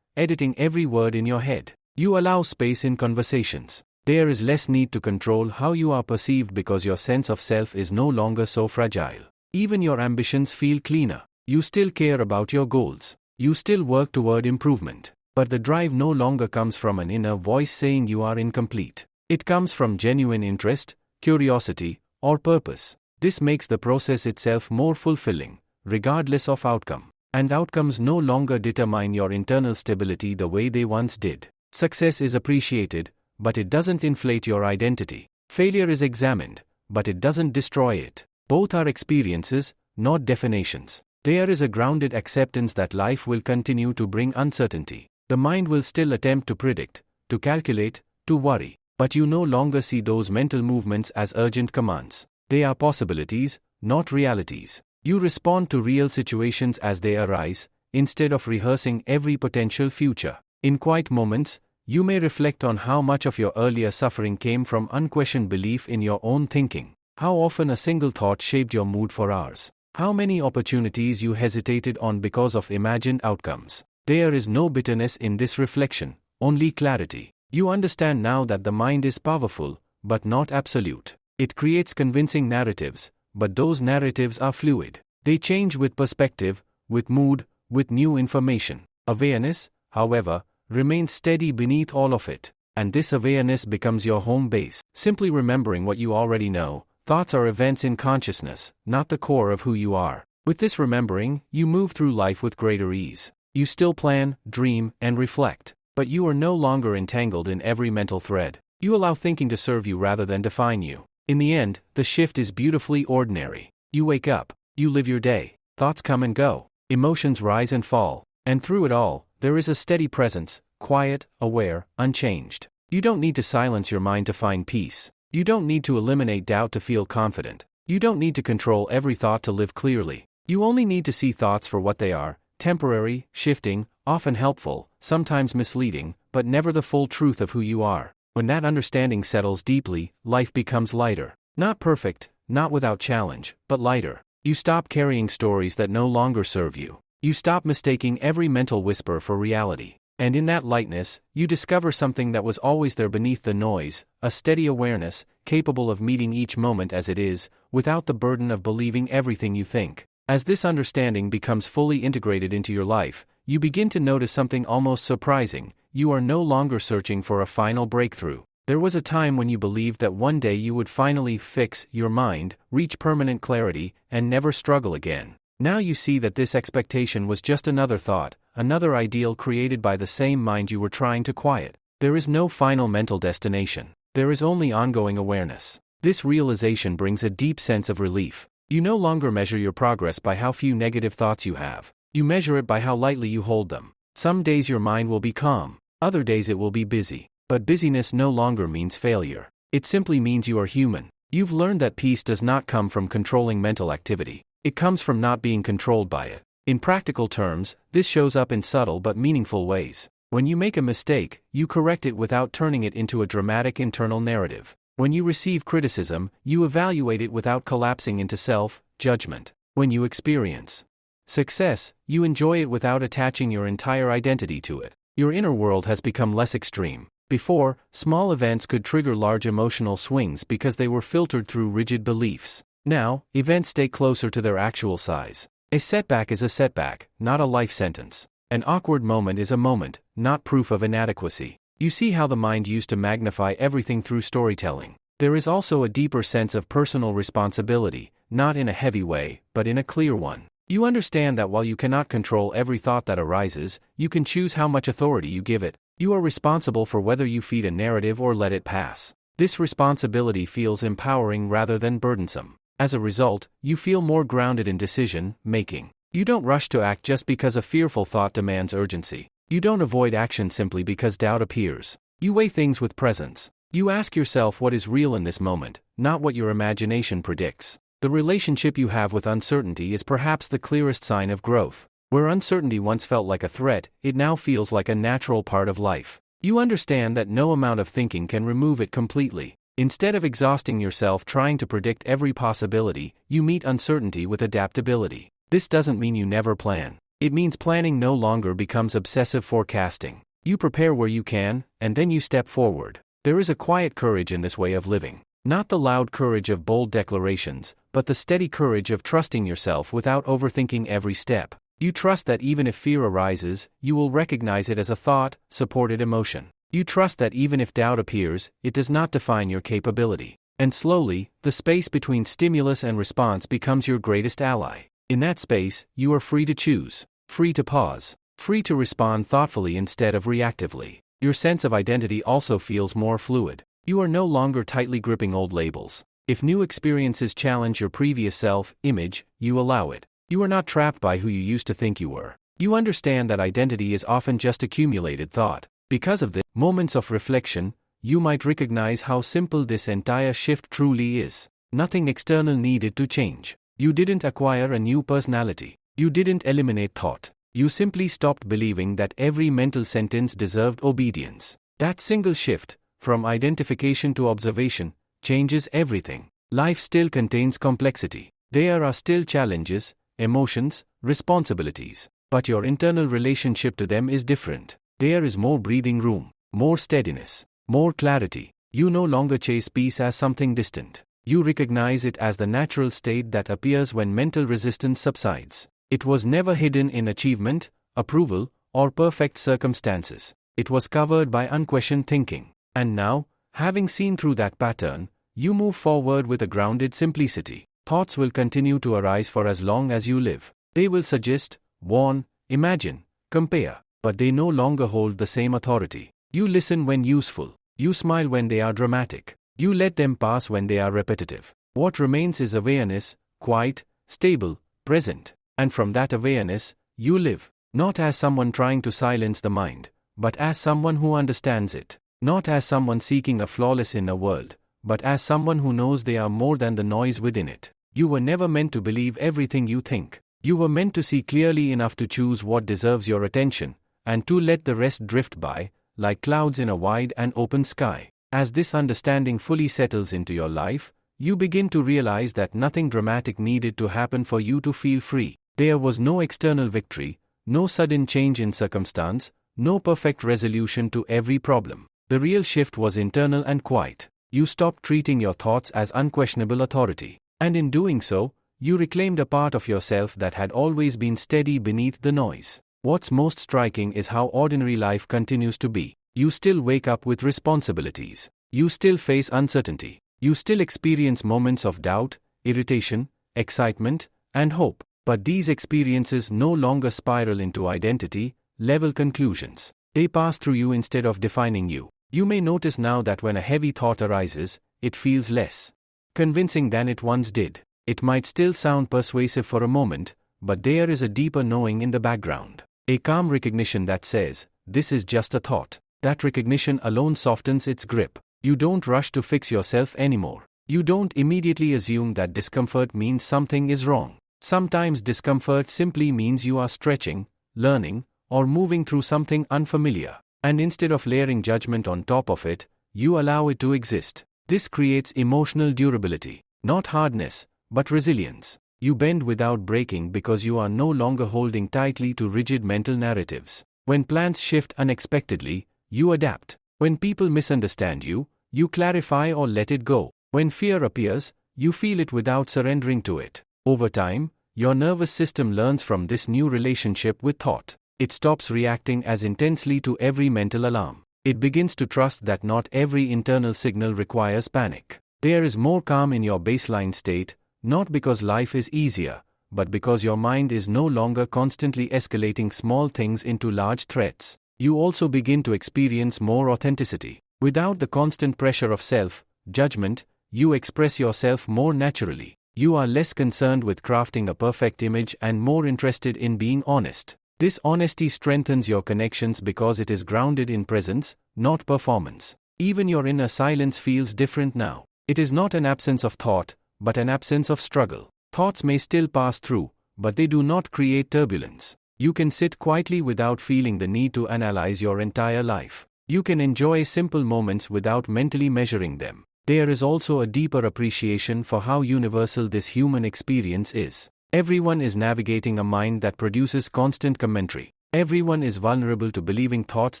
[SPEAKER 1] editing every word in your head. You allow space in conversations. There is less need to control how you are perceived because your sense of self is no longer so fragile. Even your ambitions feel cleaner. You still care about your goals. You still work toward improvement. But the drive no longer comes from an inner voice saying you are incomplete. It comes from genuine interest, curiosity, or purpose. This makes the process itself more fulfilling, regardless of outcome. And outcomes no longer determine your internal stability the way they once did. Success is appreciated, but it doesn't inflate your identity. Failure is examined, but it doesn't destroy it. Both are experiences, not definitions. There is a grounded acceptance that life will continue to bring uncertainty. The mind will still attempt to predict, to calculate, to worry. But you no longer see those mental movements as urgent commands. They are possibilities, not realities. You respond to real situations as they arise, instead of rehearsing every potential future. In quiet moments, you may reflect on how much of your earlier suffering came from unquestioned belief in your own thinking. How often a single thought shaped your mood for hours. How many opportunities you hesitated on because of imagined outcomes. There is no bitterness in this reflection, only clarity. You understand now that the mind is powerful, but not absolute. It creates convincing narratives, but those narratives are fluid. They change with perspective, with mood, with new information. Awareness, however, remains steady beneath all of it, and this awareness becomes your home base. Simply remembering what you already know, thoughts are events in consciousness, not the core of who you are. With this remembering, you move through life with greater ease. You still plan, dream, and reflect, but you are no longer entangled in every mental thread. You allow thinking to serve you rather than define you. In the end, the shift is beautifully ordinary. You wake up, you live your day, thoughts come and go, emotions rise and fall, and through it all, there is a steady presence, quiet, aware, unchanged. You don't need to silence your mind to find peace. You don't need to eliminate doubt to feel confident. You don't need to control every thought to live clearly. You only need to see thoughts for what they are, temporary, shifting, often helpful, sometimes misleading, but never the full truth of who you are. When that understanding settles deeply, life becomes lighter. Not perfect, not without challenge, but lighter. You stop carrying stories that no longer serve you. You stop mistaking every mental whisper for reality. And in that lightness, you discover something that was always there beneath the noise, a steady awareness, capable of meeting each moment as it is, without the burden of believing everything you think. As this understanding becomes fully integrated into your life, you begin to notice something almost surprising. You are no longer searching for a final breakthrough. There was a time when you believed that one day you would finally fix your mind, reach permanent clarity, and never struggle again. Now you see that this expectation was just another thought, another ideal created by the same mind you were trying to quiet. There is no final mental destination. There is only ongoing awareness. This realization brings a deep sense of relief. You no longer measure your progress by how few negative thoughts you have. You measure it by how lightly you hold them. Some days your mind will be calm, other days it will be busy. But busyness no longer means failure. It simply means you are human. You've learned that peace does not come from controlling mental activity. It comes from not being controlled by it. In practical terms, this shows up in subtle but meaningful ways. When you make a mistake, you correct it without turning it into a dramatic internal narrative. When you receive criticism, you evaluate it without collapsing into self-judgment. When you experience success, you enjoy it without attaching your entire identity to it. Your inner world has become less extreme. Before, small events could trigger large emotional swings because they were filtered through rigid beliefs. Now, events stay closer to their actual size. A setback is a setback, not a life sentence. An awkward moment is a moment, not proof of inadequacy. You see how the mind used to magnify everything through storytelling. There is also a deeper sense of personal responsibility, not in a heavy way, but in a clear one. You understand that while you cannot control every thought that arises, you can choose how much authority you give it. You are responsible for whether you feed a narrative or let it pass. This responsibility feels empowering rather than burdensome. As a result, you feel more grounded in decision-making. You don't rush to act just because a fearful thought demands urgency. You don't avoid action simply because doubt appears. You weigh things with presence. You ask yourself what is real in this moment, not what your imagination predicts. The relationship you have with uncertainty is perhaps the clearest sign of growth. Where uncertainty once felt like a threat, it now feels like a natural part of life. You understand that no amount of thinking can remove it completely. Instead of exhausting yourself trying to predict every possibility, you meet uncertainty with adaptability. This doesn't mean you never plan. It means planning no longer becomes obsessive forecasting. You prepare where you can, and then you step forward. There is a quiet courage in this way of living. Not the loud courage of bold declarations, but the steady courage of trusting yourself without overthinking every step. You trust that even if fear arises, you will recognize it as a thought-supported emotion. You trust that even if doubt appears, it does not define your capability. And slowly, the space between stimulus and response becomes your greatest ally. In that space, you are free to choose, free to pause, free to respond thoughtfully instead of reactively. Your sense of identity also feels more fluid. You are no longer tightly gripping old labels. If new experiences challenge your previous self-image, you allow it. You are not trapped by who you used to think you were. You understand that identity is often just accumulated thought. Because of this, moments of reflection, you might recognize how simple this entire shift truly is. Nothing external needed to change. You didn't acquire a new personality. You didn't eliminate thought. You simply stopped believing that every mental sentence deserved obedience. That single shift, from identification to observation, changes everything. Life still contains complexity. There are still challenges, emotions, responsibilities. But your internal relationship to them is different. There is more breathing room, more steadiness, more clarity. You no longer chase peace as something distant. You recognize it as the natural state that appears when mental resistance subsides. It was never hidden in achievement, approval, or perfect circumstances. It was covered by unquestioned thinking. And now, having seen through that pattern, you move forward with a grounded simplicity. Thoughts will continue to arise for as long as you live. They will suggest, warn, imagine, compare, but they no longer hold the same authority. You listen when useful. You smile when they are dramatic. You let them pass when they are repetitive. What remains is awareness, quiet, stable, present. And from that awareness, you live, not as someone trying to silence the mind, but as someone who understands it. Not as someone seeking a flawless inner world, but as someone who knows they are more than the noise within it. You were never meant to believe everything you think. You were meant to see clearly enough to choose what deserves your attention, and to let the rest drift by, like clouds in a wide and open sky. As this understanding fully settles into your life, you begin to realize that nothing dramatic needed to happen for you to feel free. There was no external victory, no sudden change in circumstance, no perfect resolution to every problem. The real shift was internal and quiet. You stopped treating your thoughts as unquestionable authority. And in doing so, you reclaimed a part of yourself that had always been steady beneath the noise. What's most striking is how ordinary life continues to be. You still wake up with responsibilities. You still face uncertainty. You still experience moments of doubt, irritation, excitement, and hope. But these experiences no longer spiral into identity-level conclusions. They pass through you instead of defining you. You may notice now that when a heavy thought arises, it feels less convincing than it once did. It might still sound persuasive for a moment, but there is a deeper knowing in the background. A calm recognition that says, this is just a thought. That recognition alone softens its grip. You don't rush to fix yourself anymore. You don't immediately assume that discomfort means something is wrong. Sometimes discomfort simply means you are stretching, learning, or moving through something unfamiliar. And instead of layering judgment on top of it, you allow it to exist. This creates emotional durability, not hardness, but resilience. You bend without breaking because you are no longer holding tightly to rigid mental narratives. When plans shift unexpectedly, you adapt. When people misunderstand you, you clarify or let it go. When fear appears, you feel it without surrendering to it. Over time, your nervous system learns from this new relationship with thought. It stops reacting as intensely to every mental alarm. It begins to trust that not every internal signal requires panic. There is more calm in your baseline state, not because life is easier, but because your mind is no longer constantly escalating small things into large threats. You also begin to experience more authenticity. Without the constant pressure of self-judgment, you express yourself more naturally. You are less concerned with crafting a perfect image and more interested in being honest. This honesty strengthens your connections because it is grounded in presence, not performance. Even your inner silence feels different now. It is not an absence of thought, but an absence of struggle. Thoughts may still pass through, but they do not create turbulence. You can sit quietly without feeling the need to analyze your entire life. You can enjoy simple moments without mentally measuring them. There is also a deeper appreciation for how universal this human experience is. Everyone is navigating a mind that produces constant commentary. Everyone is vulnerable to believing thoughts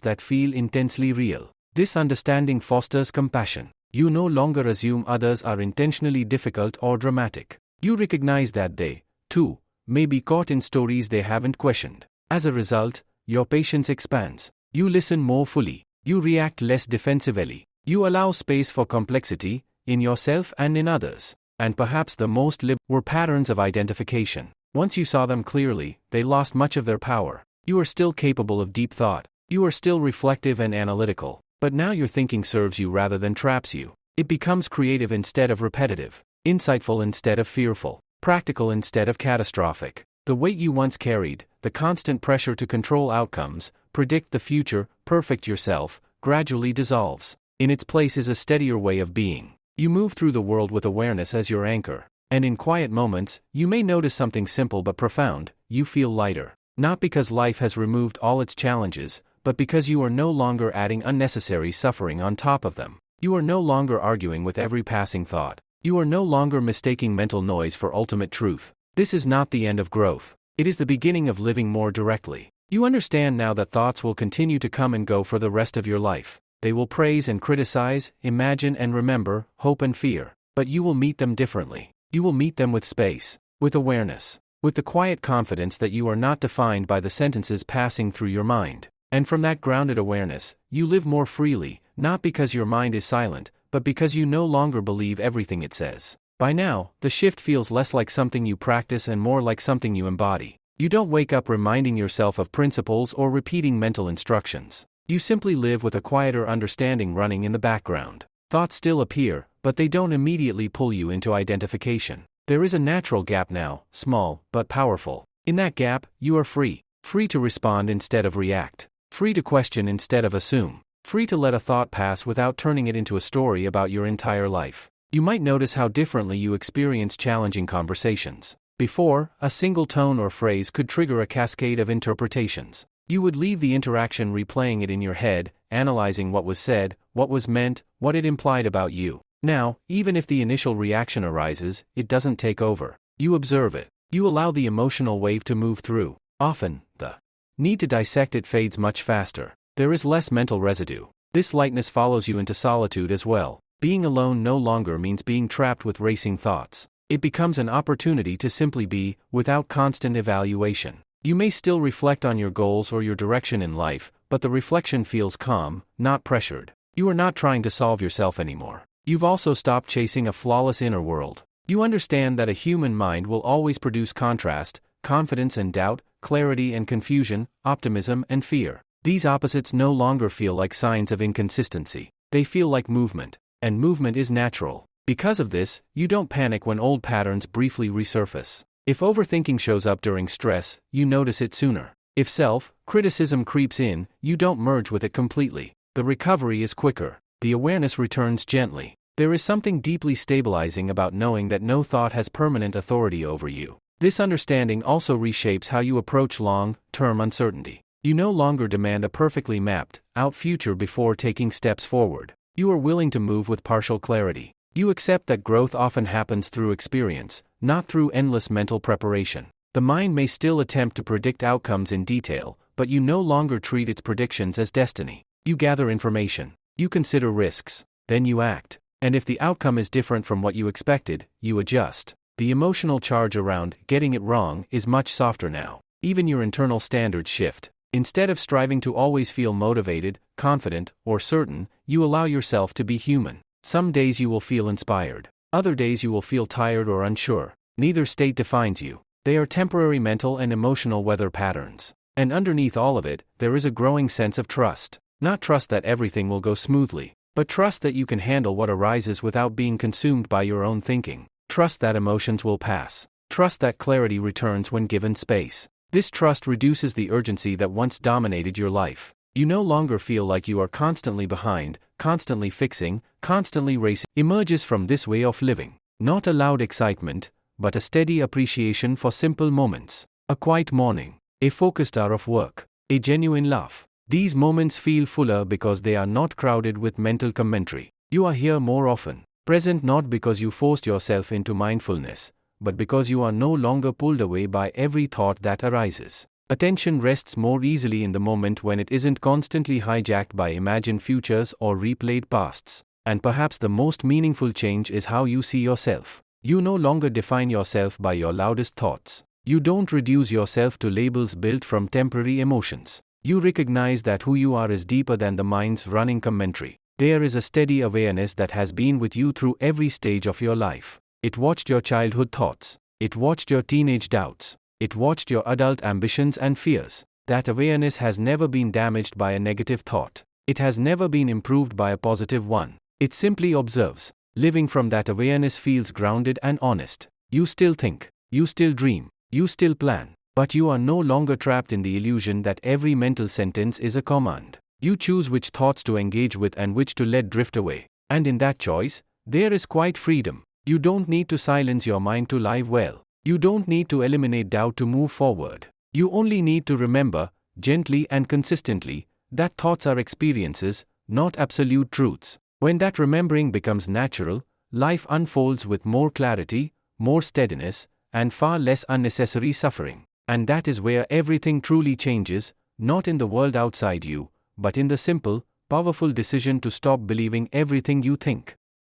[SPEAKER 1] that feel intensely real. This understanding fosters compassion. You no longer assume others are intentionally difficult or dramatic. You recognize that they, too, may be caught in stories they haven't questioned. As a result, your patience expands. You listen more fully. You react less defensively. You allow space for complexity, in yourself and in others. And perhaps the most were patterns of identification. Once you saw them clearly, they lost much of their power. You are still capable of deep thought. You are still reflective and analytical. But now your thinking serves you rather than traps you. It becomes creative instead of repetitive, insightful instead of fearful, practical instead of catastrophic. The weight you once carried, the constant pressure to control outcomes, predict the future, perfect yourself, gradually dissolves. In its place is a steadier way of being. You move through the world with awareness as your anchor. And in quiet moments, you may notice something simple but profound. You feel lighter. Not because life has removed all its challenges, but because you are no longer adding unnecessary suffering on top of them. You are no longer arguing with every passing thought. You are no longer mistaking mental noise for ultimate truth. This is not the end of growth. It is the beginning of living more directly. You understand now that thoughts will continue to come and go for the rest of your life. They will praise and criticize, imagine and remember, hope and fear. But you will meet them differently. You will meet them with space, with awareness, with the quiet confidence that you are not defined by the sentences passing through your mind. And from that grounded awareness, you live more freely, not because your mind is silent, but because you no longer believe everything it says. By now, the shift feels less like something you practice and more like something you embody. You don't wake up reminding yourself of principles or repeating mental instructions. You simply live with a quieter understanding running in the background. Thoughts still appear, but they don't immediately pull you into identification. There is a natural gap now, small, but powerful. In that gap, you are free. Free to respond instead of react. Free to question instead of assume. Free to let a thought pass without turning it into a story about your entire life. You might notice how differently you experience challenging conversations. Before, a single tone or phrase could trigger a cascade of interpretations. You would leave the interaction replaying it in your head, analyzing what was said, what was meant, what it implied about you. Now, even if the initial reaction arises, it doesn't take over. You observe it. You allow the emotional wave to move through. Often, the need to dissect it fades much faster. There is less mental residue. This lightness follows you into solitude as well. Being alone no longer means being trapped with racing thoughts. It becomes an opportunity to simply be, without constant evaluation. You may still reflect on your goals or your direction in life, but the reflection feels calm, not pressured. You are not trying to solve yourself anymore. You've also stopped chasing a flawless inner world. You understand that a human mind will always produce contrast, confidence and doubt, clarity and confusion, optimism and fear. These opposites no longer feel like signs of inconsistency. They feel like movement. And movement is natural. Because of this, you don't panic when old patterns briefly resurface. If overthinking shows up during stress, you notice it sooner. If self-criticism creeps in, you don't merge with it completely. The recovery is quicker. The awareness returns gently. There is something deeply stabilizing about knowing that no thought has permanent authority over you. This understanding also reshapes how you approach long-term uncertainty. You no longer demand a perfectly mapped out future before taking steps forward. You are willing to move with partial clarity. You accept that growth often happens through experience, not through endless mental preparation. The mind may still attempt to predict outcomes in detail, but you no longer treat its predictions as destiny. You gather information. You consider risks. Then you act. And if the outcome is different from what you expected, you adjust. The emotional charge around getting it wrong is much softer now. Even your internal standards shift. Instead of striving to always feel motivated, confident, or certain, you allow yourself to be human. Some days you will feel inspired. Other days you will feel tired or unsure. Neither state defines you. They are temporary mental and emotional weather patterns. And underneath all of it, there is a growing sense of trust. Not trust that everything will go smoothly, but trust that you can handle what arises without being consumed by your own thinking. Trust that emotions will pass. Trust that clarity returns when given space. This trust reduces the urgency that once dominated your life. You no longer feel like you are constantly behind, constantly fixing, constantly racing. Emerges from this way of living. Not a loud excitement, but a steady appreciation for simple moments. A quiet morning. a focused hour of work, a genuine laugh. These moments feel fuller because they are not crowded with mental commentary. You are here more often, present not because you forced yourself into mindfulness, but because you are no longer pulled away by every thought that arises. Attention rests more easily in the moment when it isn't constantly hijacked by imagined futures or replayed pasts. And perhaps the most meaningful change is how you see yourself. You no longer define yourself by your loudest thoughts. You don't reduce yourself to labels built from temporary emotions. You recognize that who you are is deeper than the mind's running commentary. There is a steady awareness that has been with you through every stage of your life. It watched your childhood thoughts. It watched your teenage doubts. It watched your adult ambitions and fears. That awareness has never been damaged by a negative thought. It has never been improved by a positive one. It simply observes. Living from that awareness feels grounded and honest. You still think. You still dream. You still plan. But you are no longer trapped in the illusion that every mental sentence is a command. You choose which thoughts to engage with and which to let drift away. And in that choice, there is quite freedom. You don't need to silence your mind to live well. You don't need to eliminate doubt to move forward. You only need to remember, gently and consistently, that thoughts are experiences, not absolute truths. When that remembering becomes natural, life unfolds with more clarity, more steadiness, and far less unnecessary suffering. And that is where everything truly changes, not in the world outside you, but in the simple, powerful decision to stop believing everything you think.